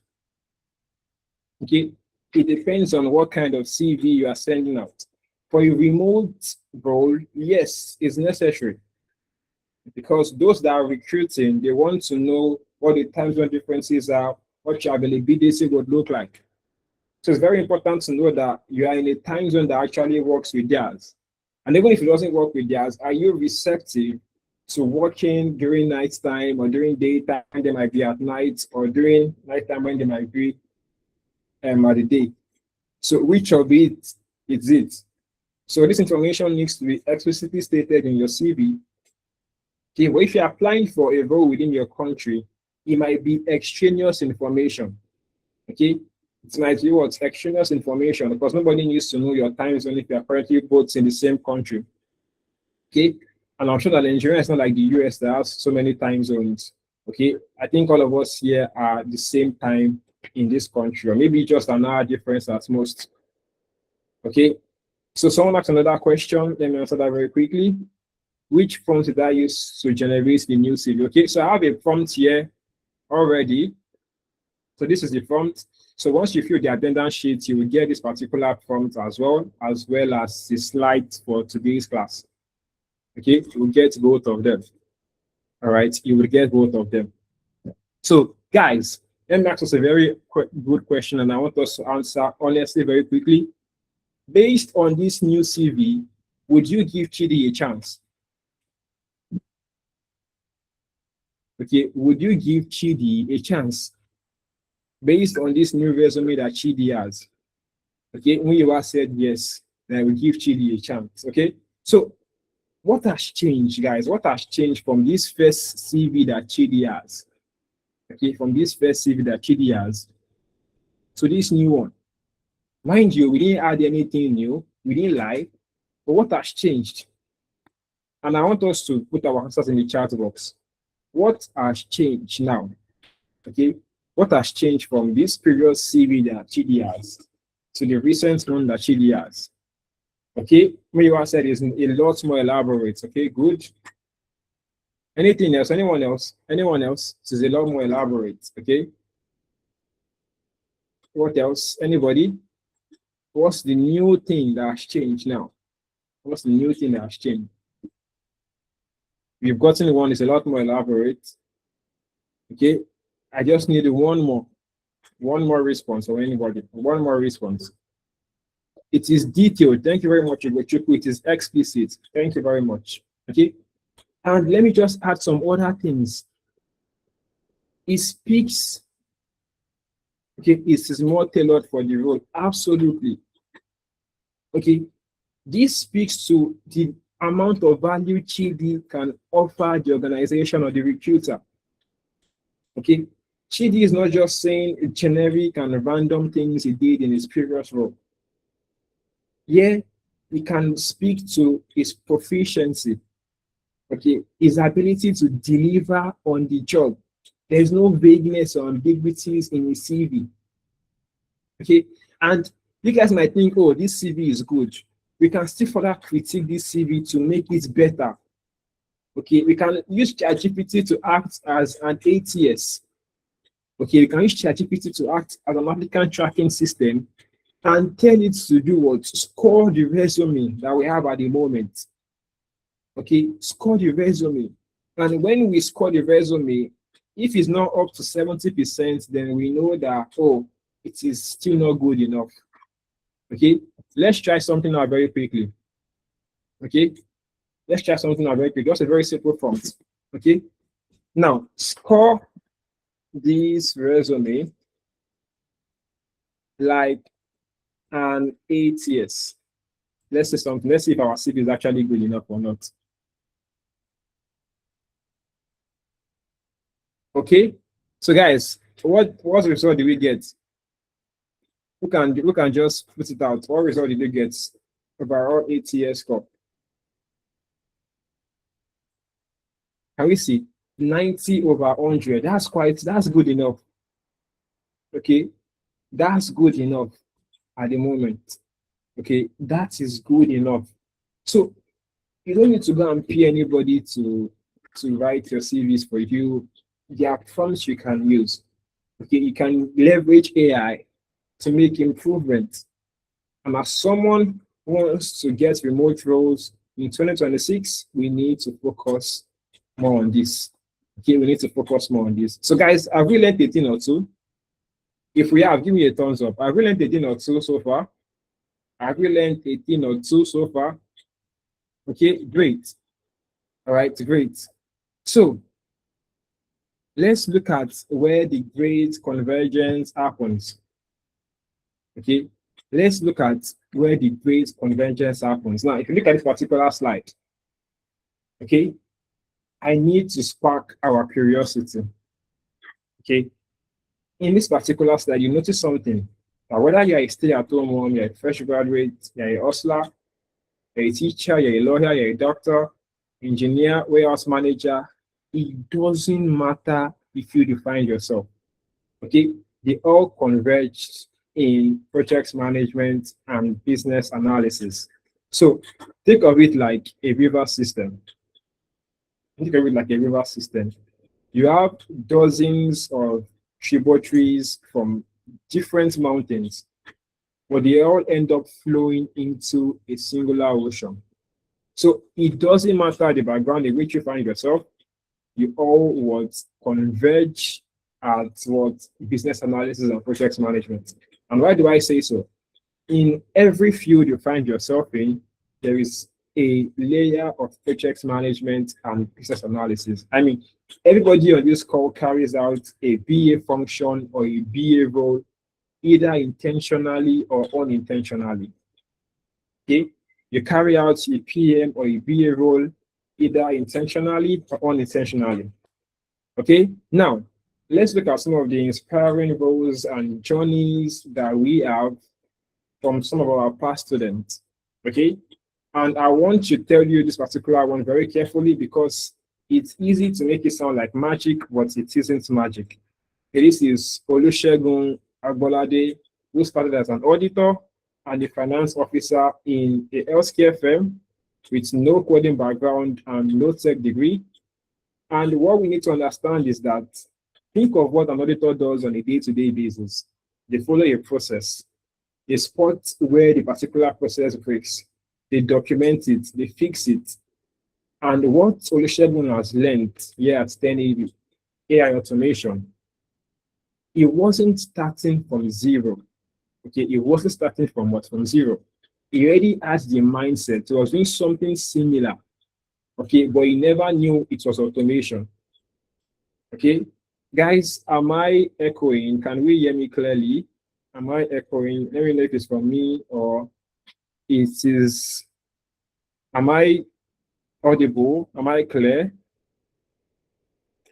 Okay, it depends on what kind of CV you are sending out. For a remote role, yes, it's necessary because those that are recruiting, they want to know what the time zone differences are, what your availability would look like. So it's very important to know that you are in a time zone that actually works with theirs. And even if it doesn't work with theirs, are you receptive to working during nighttime or during daytime when they might be at night, or during nighttime when they might be at the day? So which of it is it? So this information needs to be explicitly stated in your CV. Okay, well, if you're applying for a role within your country, it might be extraneous information. Okay, it might be what extraneous information because nobody needs to know your time zone if you're currently both in the same country. Okay, and I'm sure that Nigeria is not like the US that has so many time zones. Okay, I think all of us here are the same time in this country, or maybe just an hour difference at most. Okay, so someone asked another question. Let me answer that very quickly. Which prompt did I use to generate the new CV? Okay, so I have a prompt here already. So this is the prompt. So once you fill the attendance sheet, you will get this particular prompt as well as the slides for today's class. Okay, you will get both of them. All right, you will get both of them. So guys, let me ask us a very good question, and I want us to answer honestly very quickly. Based on this new CV, would you give Chidi a chance? Okay, would you give Chidi a chance based on this new resume that Chidi has? Okay, when you have said yes, then I will give Chidi a chance. Okay, so what has changed, guys? What has changed from this first CV that Chidi has? Okay, from this first CV that Chidi has to this new one. Mind you, we didn't add anything new. We didn't lie. But what has changed? And I want us to put our answers in the chat box. What has changed now? Okay. What has changed from this previous CV that Chidi has to the recent one that Chidi has? Okay. Maybe said is a lot more elaborate. Okay. Good. Anything else? Anyone else? Anyone else? It is a lot more elaborate. Okay. What else? Anybody? What's the new thing that has changed now? What's the new thing that has changed? We've gotten one, it's a lot more elaborate. Okay. I just need one more response from anybody. One more response. It is detailed. Thank you very much, Igochukwu. It is explicit. Thank you very much. Okay. And let me just add some other things. It speaks. Okay, it is more tailored for the role. Absolutely. Okay. This speaks to the amount of value Chidi can offer the organization or the recruiter. Okay. Chidi is not just saying generic and random things he did in his previous role. Yeah, he can speak to his proficiency, okay, his ability to deliver on the job. There's no vagueness or ambiguities in his CV. Okay, and you guys might think, oh, this CV is good. We can still further critique this CV to make it better. Okay, we can use ChatGPT to act as an ATS. Okay, we can use ChatGPT to act as an applicant tracking system and tell it to do what? Score the resume that we have at the moment. Okay, score the resume. And when we score the resume, if it's not up to 70%, then we know that, oh, it is still not good enough. Okay, let's try something out very quickly. Okay, let's try something out very quickly. Just a very simple prompt. Okay, now score this resume like an ATS. Let's say something. Let's see if our CV is actually good enough or not. Okay, so guys, what result did we get? Who can just put it out? What result did you get overall ATS score? Can we see 90 over 100? That's good enough. Okay, that's good enough at the moment. Okay, that is good enough. So you don't need to go and pay anybody to write your CVs for you. There are prompts you can use. Okay, you can leverage AI to make improvements. And as someone who wants to get remote roles in 2026, we need to focus more on this. Okay, we need to focus more on this. So guys, have we learned a thing or two? If we have, give me a thumbs up. Have we learned a thing or two so far? Have we learned a thing or two so far? Okay, great. All right, great. So let's look at where the great convergence happens. Okay, let's look at where the great convergence happens. Now, if you look at this particular slide, okay, I need to spark our curiosity. Okay, in this particular slide, you notice something. Now, whether you're a stay-at-home mom, you're a fresh graduate, you're a hustler, you're a teacher, you're a lawyer, you're a doctor, engineer, warehouse manager, it doesn't matter if you define yourself. Okay, they all converge in project management and business analysis. So think of it like a river system. Think of it like a river system. You have dozens of tributaries from different mountains, but they all end up flowing into a singular ocean. So it doesn't matter the background in which you find yourself, you all would converge at what business analysis and project management. And why do I say so? In every field you find yourself in, there is a layer of project management and business analysis. I mean, everybody on this call carries out a BA function or a BA role, either intentionally or unintentionally. Okay, you carry out a PM or a BA role, either intentionally or unintentionally. Okay, now let's look at some of the inspiring roles and journeys that we have from some of our past students. Okay. And I want to tell you this particular one very carefully because it's easy to make it sound like magic, but it isn't magic. This is Olusegun Agbolade, who started as an auditor and a finance officer in a healthcare firm with no coding background and no tech degree. And what we need to understand is that think of what an auditor does on a day-to-day basis. They follow a process. They spot where the particular process breaks. They document it. They fix it. And what Olusegun has learned here at 10AB, AI automation, it wasn't starting from zero. Okay, it wasn't starting from what? From zero. He already had the mindset. He was doing something similar. Okay, but he never knew it was automation. Okay, guys, am I echoing? Can we hear me clearly? Am I echoing? Let me know if it's from me or it is. Am I audible? Am I clear?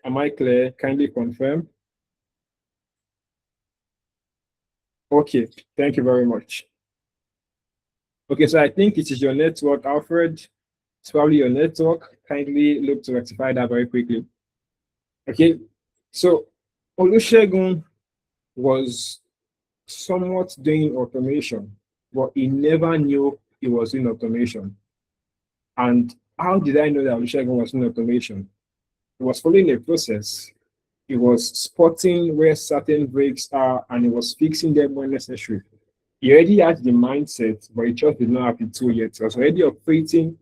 Am I clear? Kindly confirm. Okay, thank you very much. Okay, so I think it is your network, Alfred. It's probably your network. Kindly look to rectify that very quickly. Okay, so Olusegun was somewhat doing automation, but he never knew he was in automation. And how did I know that Olusegun was in automation? He was following a process. He was spotting where certain breaks are and he was fixing them when necessary. He already had the mindset, but he just did not have the tool yet. He was already operating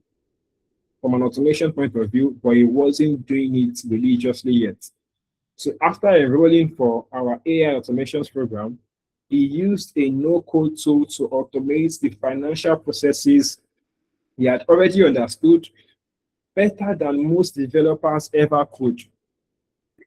from an automation point of view, but he wasn't doing it religiously yet. So after enrolling for our AI automations program, he used a no-code tool to automate the financial processes he had already understood better than most developers ever could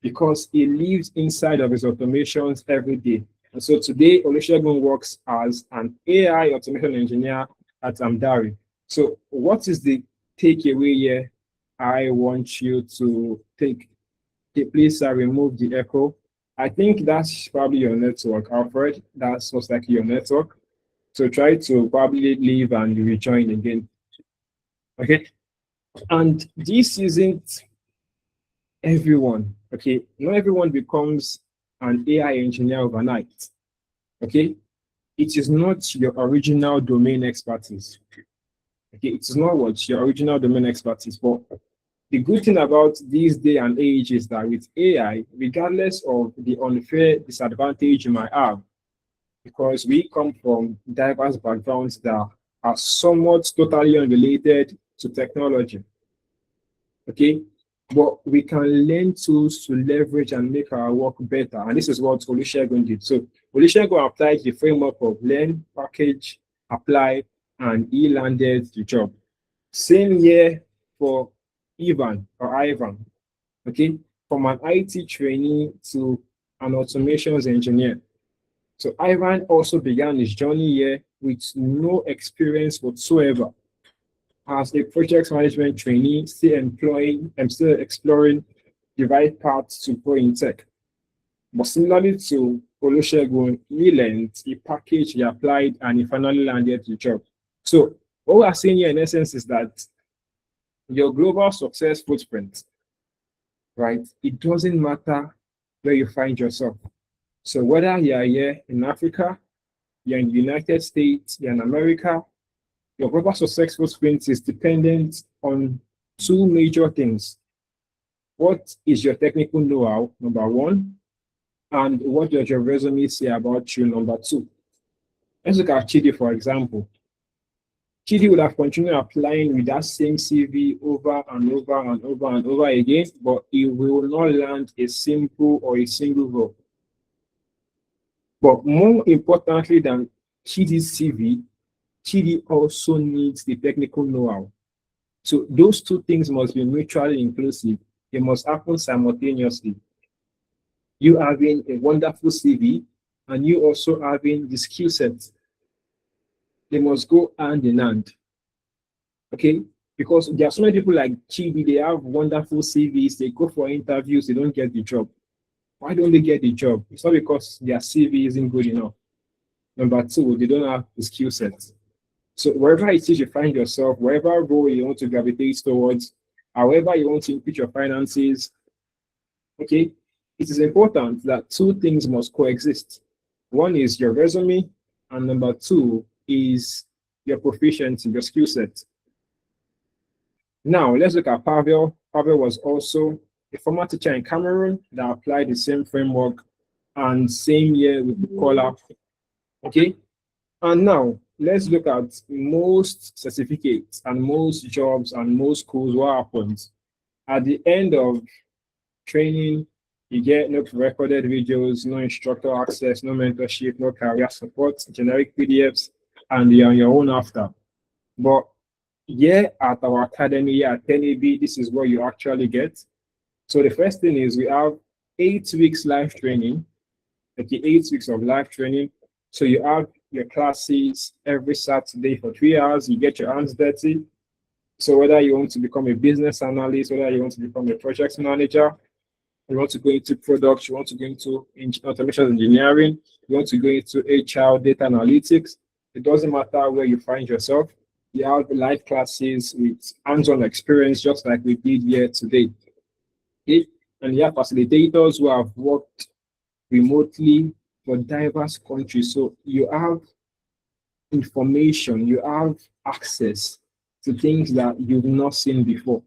because he lives inside of his automations every day. And so today, Olusegun works as an AI automation engineer at Amdari. So what is the takeaway here I want you to take? Okay, please remove the echo. I think that's probably your network, Alfred. That's most likely your network. So try to probably leave and rejoin again. Okay. And this isn't everyone. Okay. Not everyone becomes an AI engineer overnight. Okay. It is not your original domain expertise. Okay. It is not what your original domain expertise. But the good thing about this day and age is that with AI, regardless of the unfair disadvantage you might have, because we come from diverse backgrounds that are somewhat totally unrelated to technology. Okay, but we can learn tools to leverage and make our work better. And this is what Olusegun did. So Olusegun applied the framework of learn, package, apply, and he landed the job. Same year for Ivan. Okay, from an IT trainee to an automations engineer. So Ivan also began his journey here with no experience whatsoever. As a project management trainee, still exploring the right path to grow in tech. But similarly to Olusegun, he learned, he packaged, he applied, and he finally landed the job. So what we're saying here in essence is that your global success footprint, right? It doesn't matter where you find yourself. So whether you are here in Africa, you're in the United States, you're in America, your global success footprint is dependent on two major things. What is your technical know-how, number one, and what does your resume say about you, number two? Let's look at Chidi, for example. Chidi would have continued applying with that same CV over and over and over and over again, but he will not land a simple or a single role. But more importantly than Chidi's CV, Chidi also needs the technical know-how. So those two things must be mutually inclusive. They must happen simultaneously. You having a wonderful CV and you also having the skill set. They must go hand in hand. Okay? Because there are so many people like Chidi, they have wonderful CVs, they go for interviews, they don't get the job. Why don't they get the job? It's not because their CV isn't good enough. Number two, they don't have the skill set. So wherever it is you find yourself, wherever role you want to gravitate towards, however you want to input your finances, okay, it is important that two things must coexist. One is your resume, and number two is your proficiency, your skill set. Now, let's look at Pavel. Pavel was also a former teacher in Cameroon that applied the same framework and same year with the caller. Okay. And now, let's look at most certificates and most jobs and most schools. What happens? At the end of training, you get no recorded videos, no instructor access, no mentorship, no career support, generic PDFs, and you're on your own after. But here at our academy, here at 10AB, this is what you actually get. So the first thing is we have 8 weeks live training, okay, 8 weeks of live training. So you have your classes every Saturday for 3 hours, you get your hands dirty. So whether you want to become a business analyst, whether you want to become a project manager, you want to go into products, you want to go into automation engineering, you want to go into HR, data analytics, it doesn't matter where you find yourself. You have live classes with hands-on experience, just like we did here today. Okay? And you have facilitators who have worked remotely for diverse countries. So you have information, you have access to things that you've not seen before.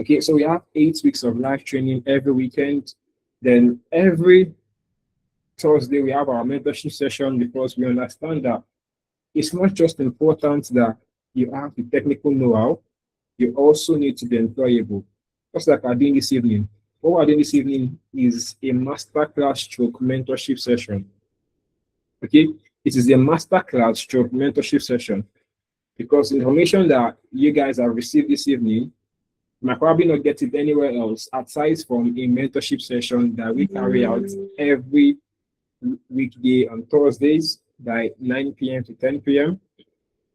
Okay, so we have 8 weeks of live training every weekend. Then every Thursday, we have our mentorship session because we understand that it's not just important that you have the technical know-how, you also need to be employable. Just like we're doing this evening. What we're doing this evening is a masterclass stroke mentorship session. Okay, it is a masterclass stroke mentorship session because the information that you guys have received this evening might probably not get it anywhere else aside from a mentorship session that we carry out every weekday on Thursdays by 9 p.m. to 10 p.m.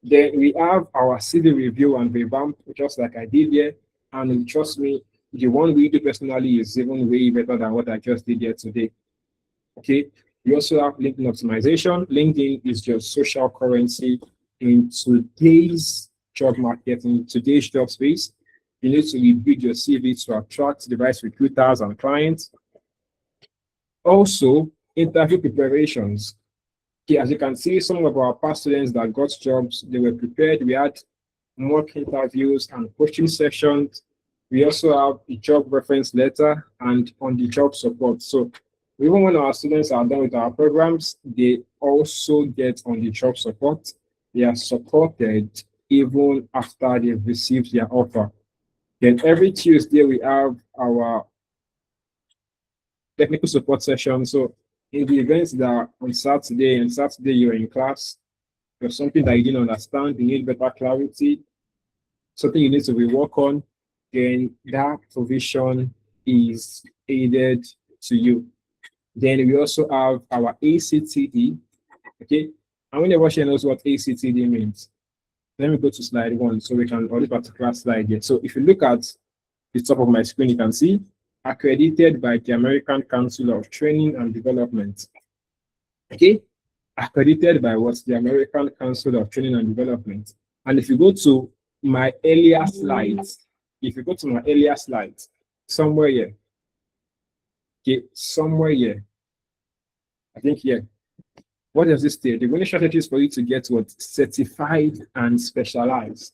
Then we have our CV review and revamp, just like I did here. And trust me, the one we do personally is even way better than what I just did here today. Okay. We also have LinkedIn optimization. LinkedIn is just social currency in today's job market, in today's job space. You need to rebuild your CV to attract the right recruiters and clients. Also, interview preparations. Okay, as you can see, some of our past students that got jobs, they were prepared. We had mock interviews and coaching sessions. We also have a job reference letter and on the job support. So even when our students are done with our programs, they also get on the job support. They are supported even after they've received their offer. Then every Tuesday, we have our technical support session. So in the events that on Saturday you're in class, there's something that you didn't understand, you need better clarity, something you need to rework on, then that provision is aided to you. Then we also have our ACTD, okay? And when everyone knows what ACTD means, let me go to slide 1 so we can, on this particular slide here. So if you look at the top of my screen, you can see accredited by the American Council of Training and Development. Okay, accredited by what's the American Council of Training and Development. And if you go to my earlier slides, somewhere here, okay, somewhere here, I think here, what does this say? The only strategies for you to get what certified and specialized.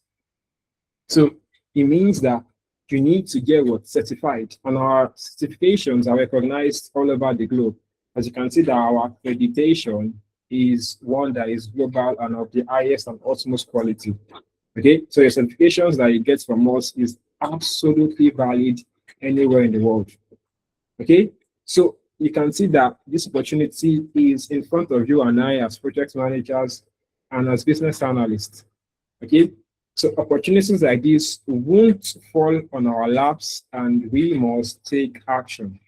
So it means that you need to get what certified, and our certifications are recognized all over the globe. As you can see, that our accreditation is one that is global and of the highest and utmost quality. Okay, so your certifications that you get from us is absolutely valid anywhere in the world. Okay, so you can see that this opportunity is in front of you and I as project managers and as business analysts. Okay, so opportunities like this won't fall on our laps, and we must take action.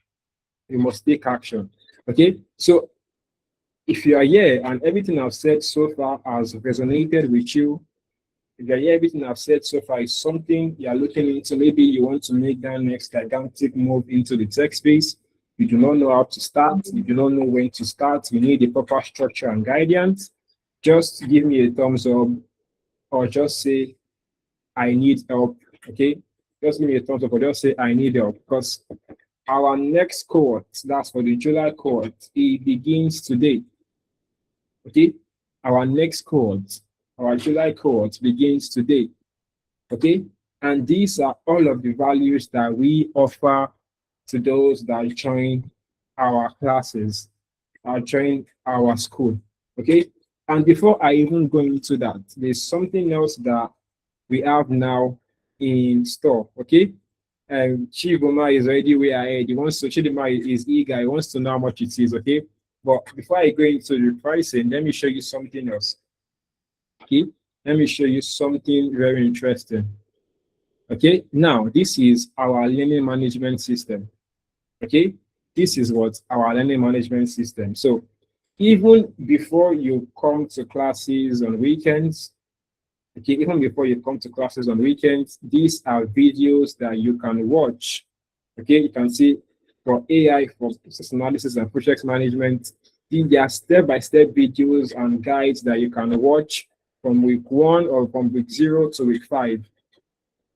We must take action. Okay, so if you are here and everything I've said so far has resonated with you, if you're here, everything I've said so far is something you're looking into, maybe you want to make that next gigantic move into the tech space, you do not know how to start, you do not know when to start, you need a proper structure and guidance, just give me a thumbs up or just say, I need help. Okay, just give me a thumbs up or just say, I need help, because our next cohort, that's for the July cohort, it begins today. Okay, our next cohort, our July cohort begins today. Okay, and these are all of the values that we offer to those that join our classes, join our school. Okay, and before I even go into that, there's something else that we have now in store. Okay, and Chiboma is already way ahead. He wants to, Chidima is eager. He wants to know how much it is. Okay, but before I go into the pricing, let me show you something else. Okay, let me show you something very interesting. Okay, now this is our learning management system. Okay, this is what our learning management system. So even before you come to classes on weekends, okay, even before you come to classes on weekends, these are videos that you can watch. Okay, you can see for AI, for process analysis and project management, there are step-by-step videos and guides that you can watch from week 1 or from week 0 to week 5.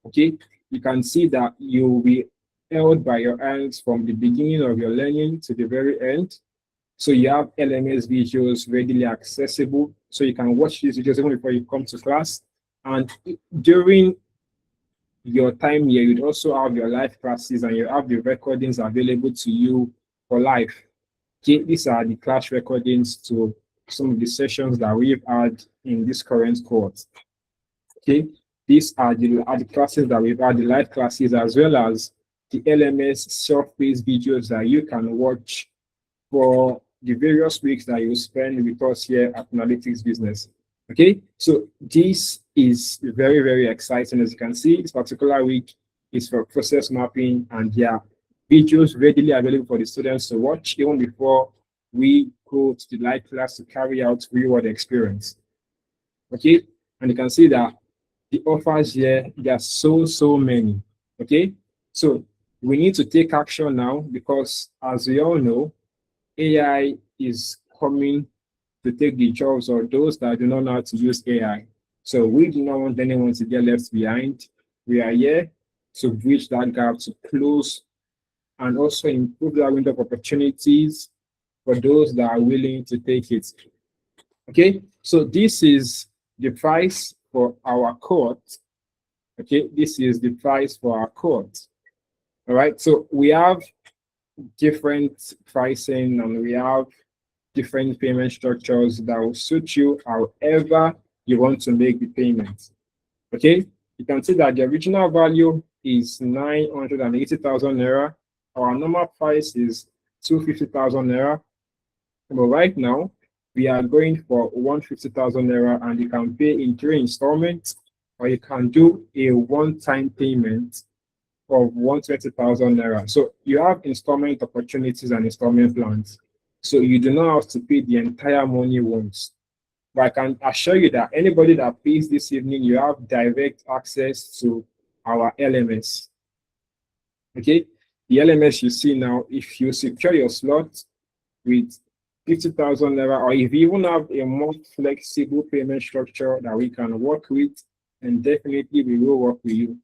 Okay, you can see that you will be held by your hands from the beginning of your learning to the very end. So you have LMS videos readily accessible, so you can watch these videos even before you come to class. And during your time here, you'd also have your live classes and you have the recordings available to you for live. Okay, these are the class recordings to some of the sessions that we've had in this current course. Okay, these are the classes that we've had, the live classes, as well as the LMS self-paced videos that you can watch for the various weeks that you spend with us here at Analytics Business. Okay, so this is very, very exciting. As you can see, this particular week is for process mapping, and yeah, videos readily available for the students to watch even before we go to the live class to carry out real-world experience. Okay, and you can see that the offers here, there are so many. Okay, so we need to take action now, because as we all know, AI is coming to take the jobs of those that do not know how to use AI. So we do not want anyone to get left behind. We are here to bridge that gap, to close and also improve that window of opportunities for those that are willing to take it. Okay, so this is the price for our court. Okay, this is the price for our court. All right, so we have different pricing and we have different payment structures that will suit you however you want to make the payment. Okay, you can see that the original value is 980,000 naira. Our normal price is 250,000 naira. But right now, we are going for 150,000 naira, and you can pay in 3 installments, or you can do a one-time payment of 120,000 naira. So you have installment opportunities and installment plans. So you do not have to pay the entire money once. But I can assure you that anybody that pays this evening, you have direct access to our LMS. Okay, the LMS you see now, if you secure your slot with 50,000 naira, or if you even have a more flexible payment structure that we can work with, and definitely we will work with you.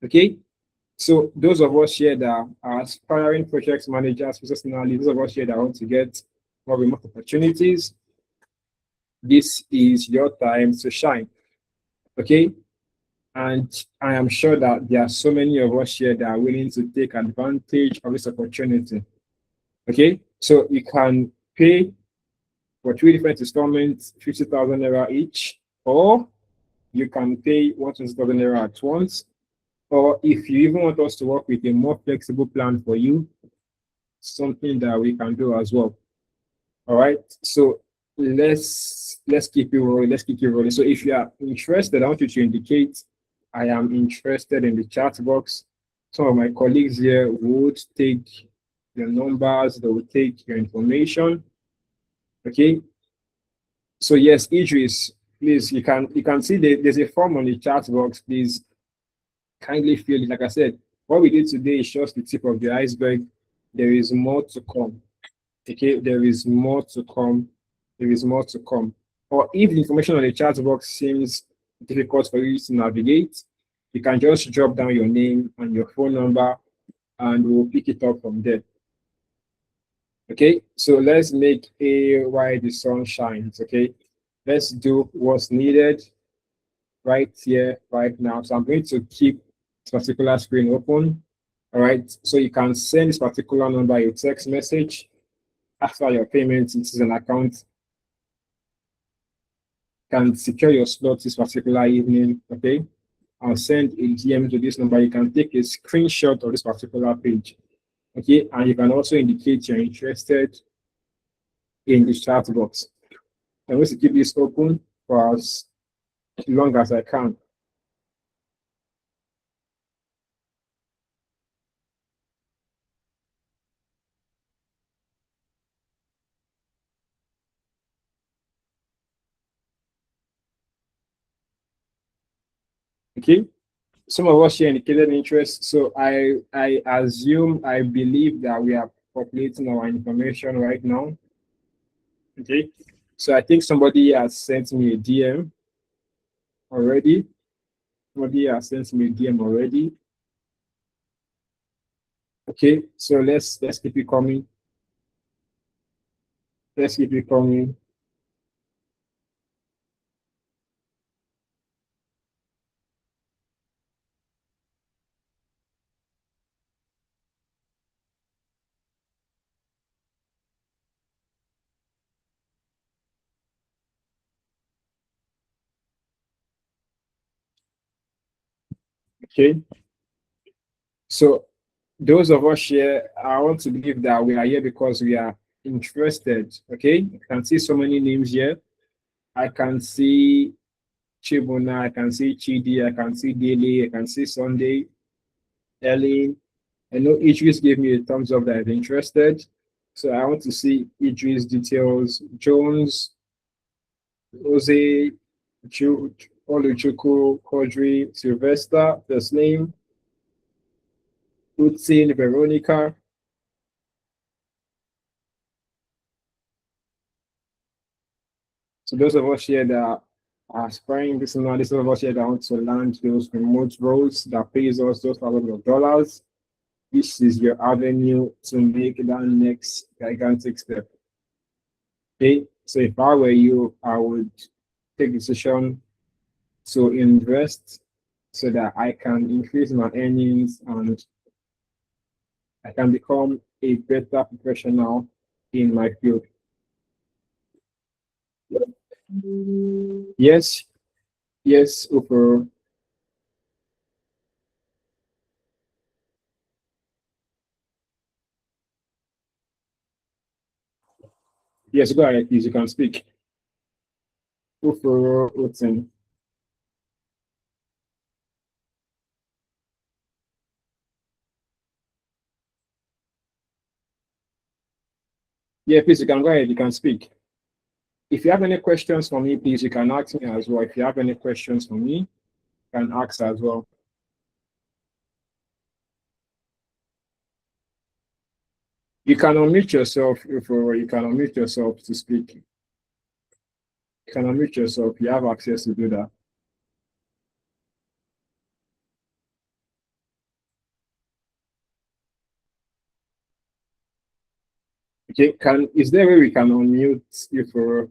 Okay, so those of us here that are aspiring project managers, business analysts, those of us here that want to get more remote opportunities, this is your time to shine. Okay, and I am sure that there are so many of us here that are willing to take advantage of this opportunity. Okay, so you can pay for 3 different installments, 50,000 naira each, or you can pay 120,000 naira at once. Or if you even want us to work with a more flexible plan for you, something that we can do as well. All right. So let's keep it rolling. Let's keep it rolling. So if you are interested, I want you to indicate I am interested in the chat box. Some of my colleagues here would take your numbers, they will take your information. Okay. So yes, Idris, please, you can see there's a form on the chat box. Please kindly fill it. Like I said, what we did today is just the tip of the iceberg. There is more to come. Okay, there is more to come. There is more to come. Or if the information on the chat box seems difficult for you to navigate, you can just drop down your name and your phone number and we'll pick it up from there. Okay, so let's make a why the sun shines. Okay, let's do what's needed right here, right now. So I'm going to keep this particular screen open. All right, so you can send this particular number a text message after your payment. It is an account. Can secure your slot this particular evening. Okay, I'll send a DM to this number. You can take a screenshot of this particular page. Okay, and you can also indicate you're interested in the chat box. I'm going to keep this open for as long as I can. Okay, some of us here indicated interest. So I assume, I believe that we are populating our information right now. Okay, so I think somebody has sent me a DM already. Somebody has sent me a DM already. Okay, so let's keep it coming. Let's keep it coming. Okay, so those of us here, I want to believe that we are here because we are interested. Okay, I can see so many names here. I can see Chibuna, I can see Chidi, I can see Daily, I can see Sunday, Ellen. I know Idris gave me a thumbs up that I'm interested. So I want to see Idris details. Jones, Jose, Oluchuku, Kodri, Sylvester, Taslim, Utsin, Veronica. So those of us here that are aspiring this and this of us here that want to land those remote roles that pays us those thousands of dollars, this is your avenue to make that next gigantic step. Okay, so if I were you, I would take the decision to invest so that I can increase my earnings and I can become a better professional in my field. Yes, yes, Ufer. Yes, go ahead, please. You can speak. Ufer Utin. Yeah, please, you can go ahead. You can speak. If you have any questions for me, please, you can ask me as well. If you have any questions for me, you can ask as well. You can unmute yourself if you can unmute yourself to speak. You can unmute yourself. You have access to do that. Okay, is there a way we can unmute you for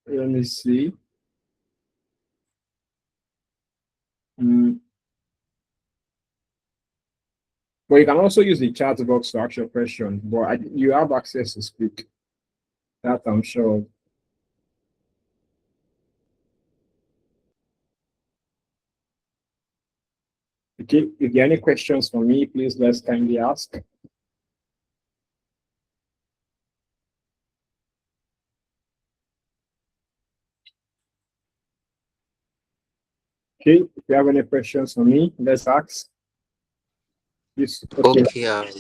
let me see. Mm. But you can also use the chat box to ask your question, but you have access to speak. That I'm sure. Okay, if there are any questions for me, please let's kindly ask. Okay, if you have any questions for me, let's ask. Yes, okay. Okay.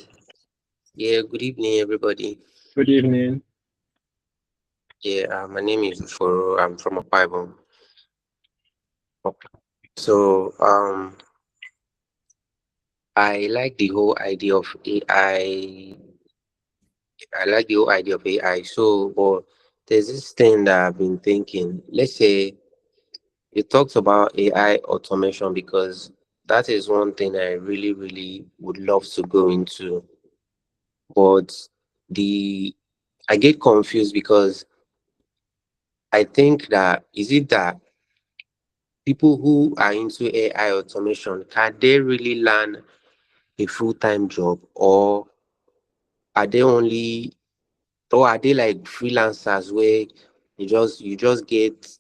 Yeah. Good evening, everybody. Good evening. Yeah. My name is Uforo. I'm from Bible. So I like the whole idea of AI. I like the whole idea of AI. So, but There's this thing that I've been thinking. Let's say you talked about AI automation because that is one thing I really, really would love to go into. But the I get confused because I think that is it that people who are into AI automation can they really learn a full-time job, or are they only or are they like freelancers where you just get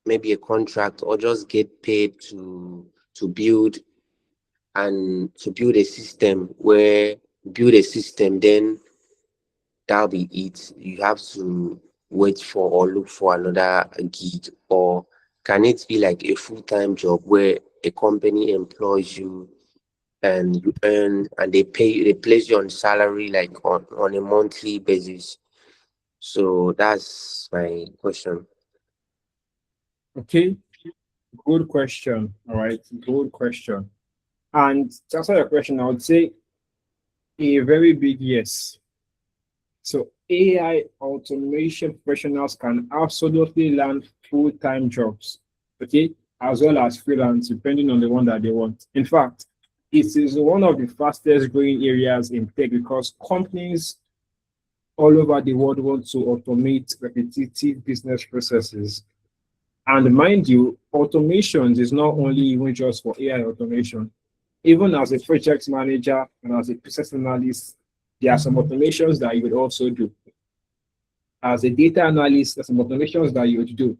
maybe a contract or just get paid to build and to build a system, then that'll be it. You have to wait for or look for another gig, or can it be like a full-time job where a company employs you and you earn and they place you on salary like on a monthly basis? So that's my question. Okay, good question. All right, good question. And to answer your question, I would say a very big yes. So AI automation professionals can absolutely land full-time jobs, okay, as well as freelance, depending on the one that they want. In fact, it is one of the fastest growing areas in tech because companies all over the world want to automate repetitive business processes. And mind you, automations is not only even just for AI automation. Even as a project manager and as a business analyst, there are some automations that you would also do. As a data analyst, there's some automations that you would do.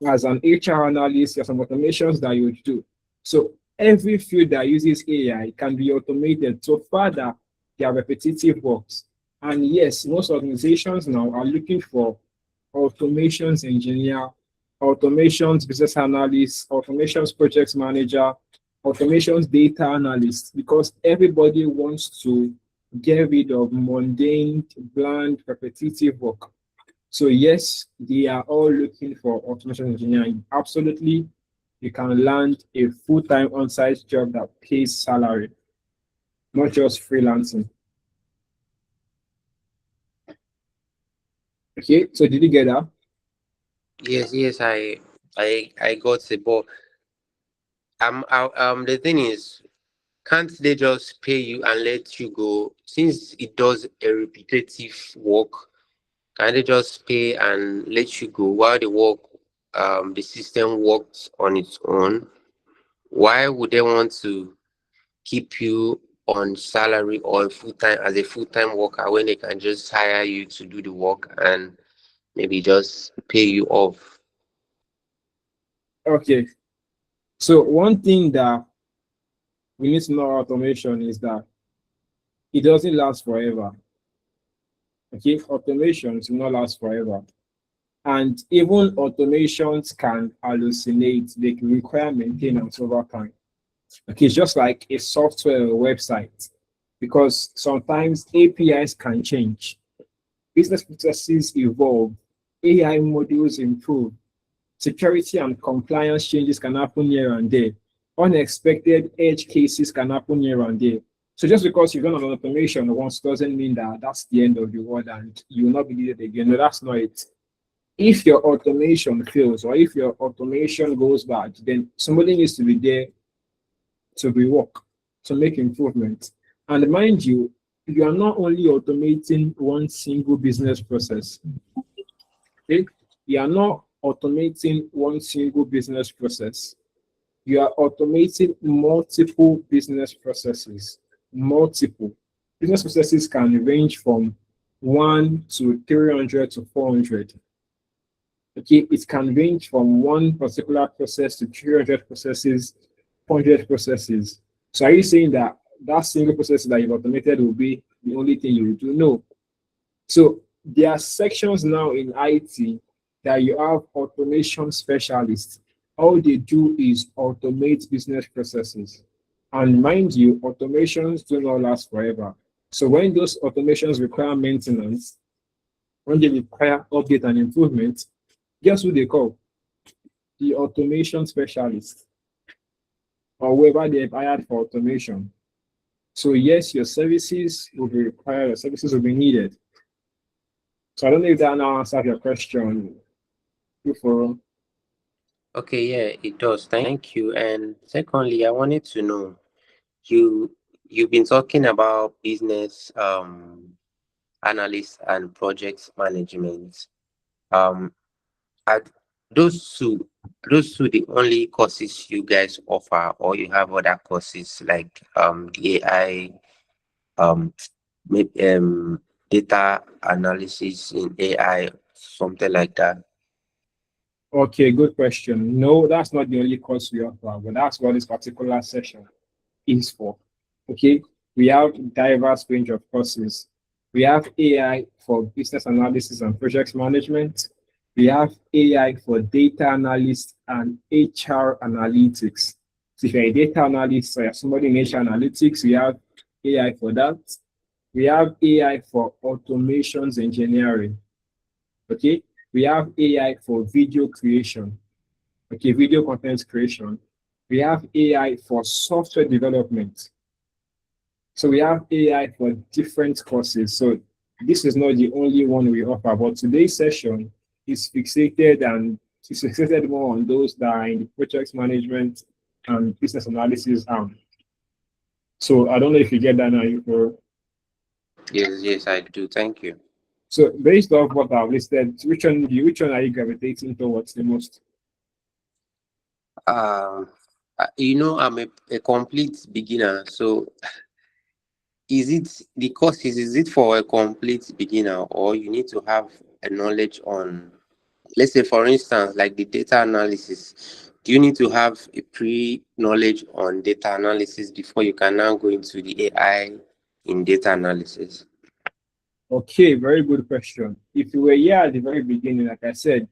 As an HR analyst, there's some automations that you would do. So every field that uses AI can be automated so far that they are repetitive works. And yes, most organizations now are looking for automations engineer, automations business analyst, automations project manager, automations data analyst, because everybody wants to get rid of mundane, bland, repetitive work. So yes, they are all looking for automation engineering. Absolutely, you can land a full-time on-site job that pays salary, not just freelancing. Okay, so did you get that? Yes, yes, I got it. But the thing is, can't they just pay you and let you go? Since it does a repetitive work, can they just pay and let you go while the system works on its own? Why would they want to keep you on salary or full time as a full time worker when they can just hire you to do the work and maybe just pay you off? Okay, so one thing that we need to know about automation is that it doesn't last forever. Okay, automations will not last forever. And even automations can hallucinate, they can require maintenance over time. Okay, it's just like a software or website, because sometimes APIs can change, business processes evolve, AI modules improve, security and compliance changes can happen here and there, unexpected edge cases can happen here and there. So just because you've done an automation once doesn't mean that that's the end of the world and you will not be needed again. No, that's not it. If your automation fails or if your automation goes bad, then somebody needs to be there to rework, to make improvements. And mind you, you are not only automating one single business process, okay? You are not automating one single business process. You are automating multiple business processes. Multiple business processes can range from 1 to 300 to 400. Okay, it can range from one particular process to 300 processes, 400 processes. So are you saying that that single process that you've automated will be the only thing you will do? No. So there are sections now in IT that you have automation specialists. All they do is automate business processes. And mind you, automations do not last forever. So when those automations require maintenance, when they require update and improvement, guess who they call? The automation specialist or whoever they've hired for automation. So yes, your services will be required, your services will be needed. So I don't know if that now answers your question. For Okay, yeah, it does. Thank you. And secondly, I wanted to know, you you've been talking about business analyst and project management. Um, are those two those two the only courses you guys offer, or you have other courses like the AI, um maybe data analysis in AI, something like that? okay, good question. No, that's not the only course we offer, but that's what this particular session is for. Okay, we have diverse range of courses. We have AI for business analysis and project management. We have AI for data analyst and HR analytics. So if you're a data analyst or you're somebody in HR analytics, we have AI for that. We have AI for automations engineering. Okay, we have AI for video creation. Okay, video content creation. We have AI for software development. So we have AI for different courses. So this is not the only one we offer, but today's session is fixated more on those that are in the project management and business analysis arm. So I don't know if you get that now. Yes, yes, I do. Thank you. So based off what I've listed, which one are you gravitating towards the most? um I'm a complete beginner, so the courses, is it for a complete beginner, or you need to have a knowledge on, let's say for instance, like the data analysis? Do you need to have a pre knowledge on data analysis before you can now go into the AI in data analysis? Okay, very good question. If you were here at the very beginning, like I said,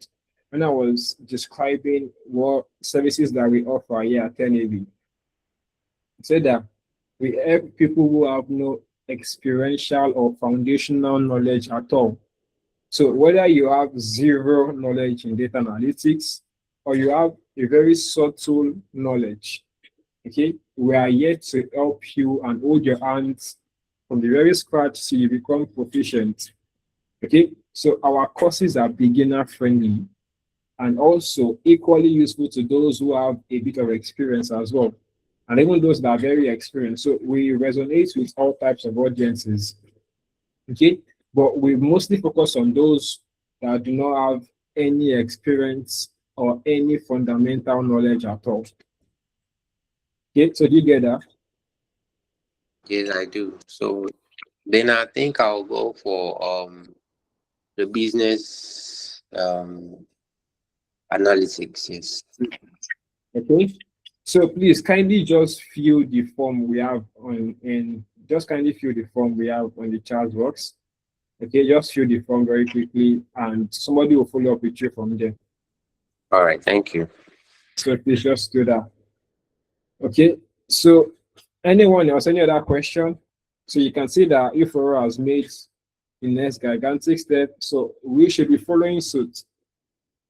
when I was describing what services that we offer here at 10AV, I said that we help people who have no experiential or foundational knowledge at all. So whether you have zero knowledge in data analytics or you have a very subtle knowledge, okay, we are here to help you and hold your hands from the very scratch till you become proficient. Okay, so our courses are beginner friendly and also equally useful to those who have a bit of experience as well, and even those that are very experienced. So we resonate with all types of audiences. Okay, but we mostly focus on those that do not have any experience or any fundamental knowledge at all. Okay, so do you get that? Yes, I do. So then I think I'll go for the business analytics. Yes. Okay. So please kindly just fill the form we have on and just kindly fill the form we have on the chat box. Okay, just fill the form very quickly and somebody will follow up with you from there. All right. Thank you. So please just do that. Okay. So anyone else, any other question? So you can see that Iforo has made the next gigantic step. So we should be following suit.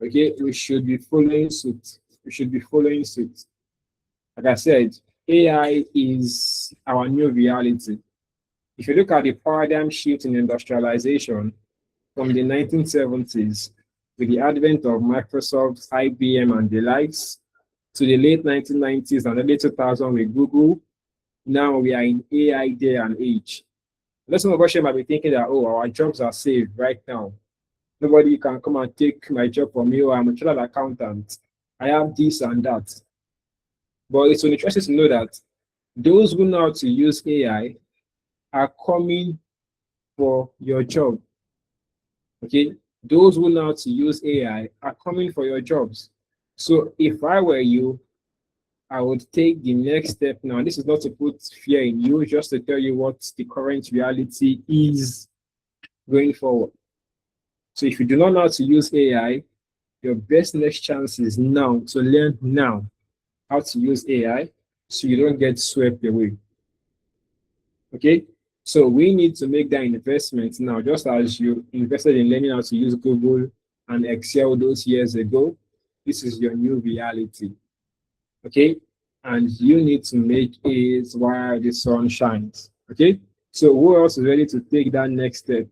Okay, we should be following suit. We should be following suit. Like I said, AI is our new reality. If you look at the paradigm shift in industrialization from the 1970s with the advent of Microsoft, IBM, and the likes, to the late 1990s and early 2000s with Google, now we are in AI day and age. Let's some of us might be thinking that, oh, our jobs are safe right now. Nobody can come and take my job from me, or I'm a chartered accountant. I have this and that. But it's interesting to know that those who know how to use AI are coming for your job. Okay, those who know how to use AI are coming for your jobs. So if I were you, I would take the next step now. This is not to put fear in you, just to tell you what the current reality is going forward. So if you do not know how to use AI, your best next chance is now to learn now how to use AI so you don't get swept away. Okay, so we need to make that investment now, just as you invested in learning how to use Google and Excel those years ago. This is your new reality. Okay, and you need to make it while the sun shines. Okay, so who else is ready to take that next step?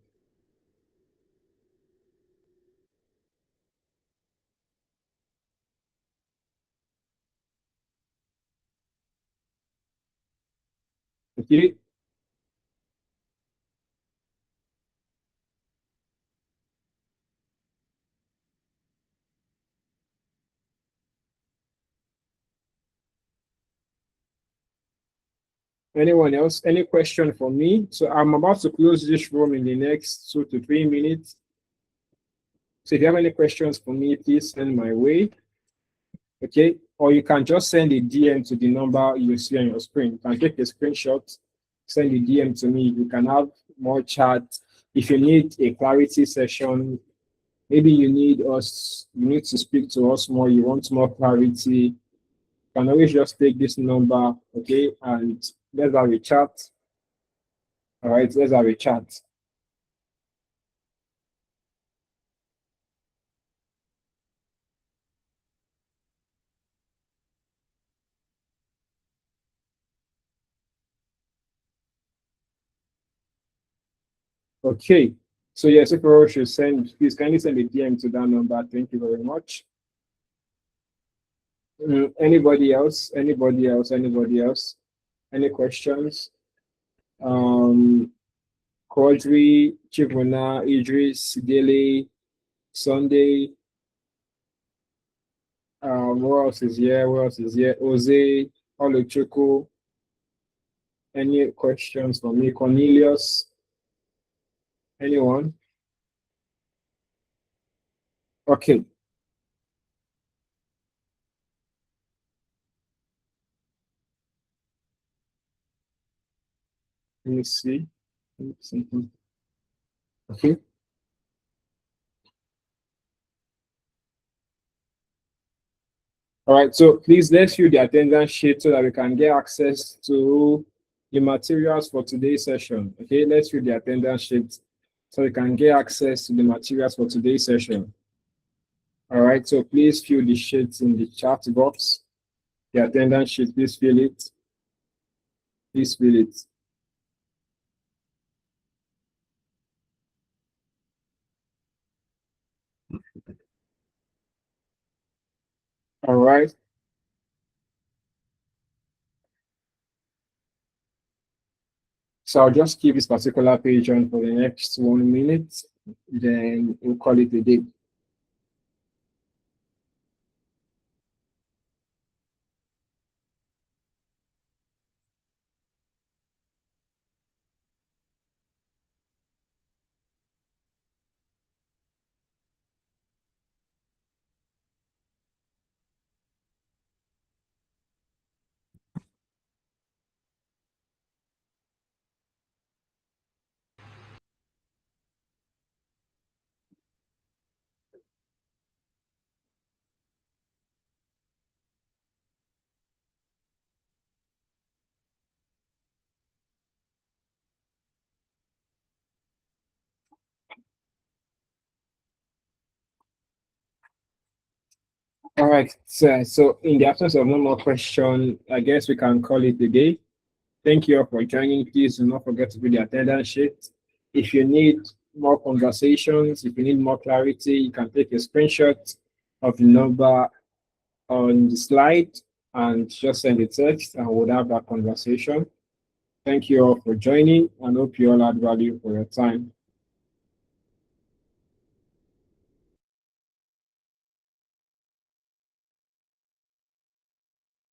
Okay. Anyone else? Any question for me? So I'm about to close this room in the next 2 to 3 minutes. So if you have any questions for me, please send my way. Okay. Or you can just send a DM to the number you see on your screen. You can take a screenshot, send a DM to me. We can have more chat. If you need a clarity session, maybe you need to speak to us more, you want more clarity, you can always just take this number, okay, and let's have a chat. All right, let's have a chat. Okay. So yes, if you should send, please kindly send a DM to that number. Thank you very much. Anybody else? Anybody else? Anybody else? Any questions? Um, Quadri, Chibuna, Idris, Dele, Sunday. Who else is here? Who else is here? Jose, Oluchukwu. Any questions for me? Cornelius? Anyone? Okay. Let me see. Something. Okay. All right. So please let's view the attendance sheet so that we can get access to the materials for today's session. Okay. Let's view the attendance sheet so we can get access to the materials for today's session. All right. So please fill the sheets in the chat box. The attendance sheet, please fill it. Please fill it. All right. So I'll just keep this particular page on for the next 1 minute, then we'll call it a day. All right. So in the absence of no more question, I guess we can call it a day. Thank you all for joining. Please do not forget to do the attendance sheet. If you need more conversations, if you need more clarity, you can take a screenshot of the number on the slide and just send a text and we'll have that conversation. Thank you all for joining and hope you all add value for your time.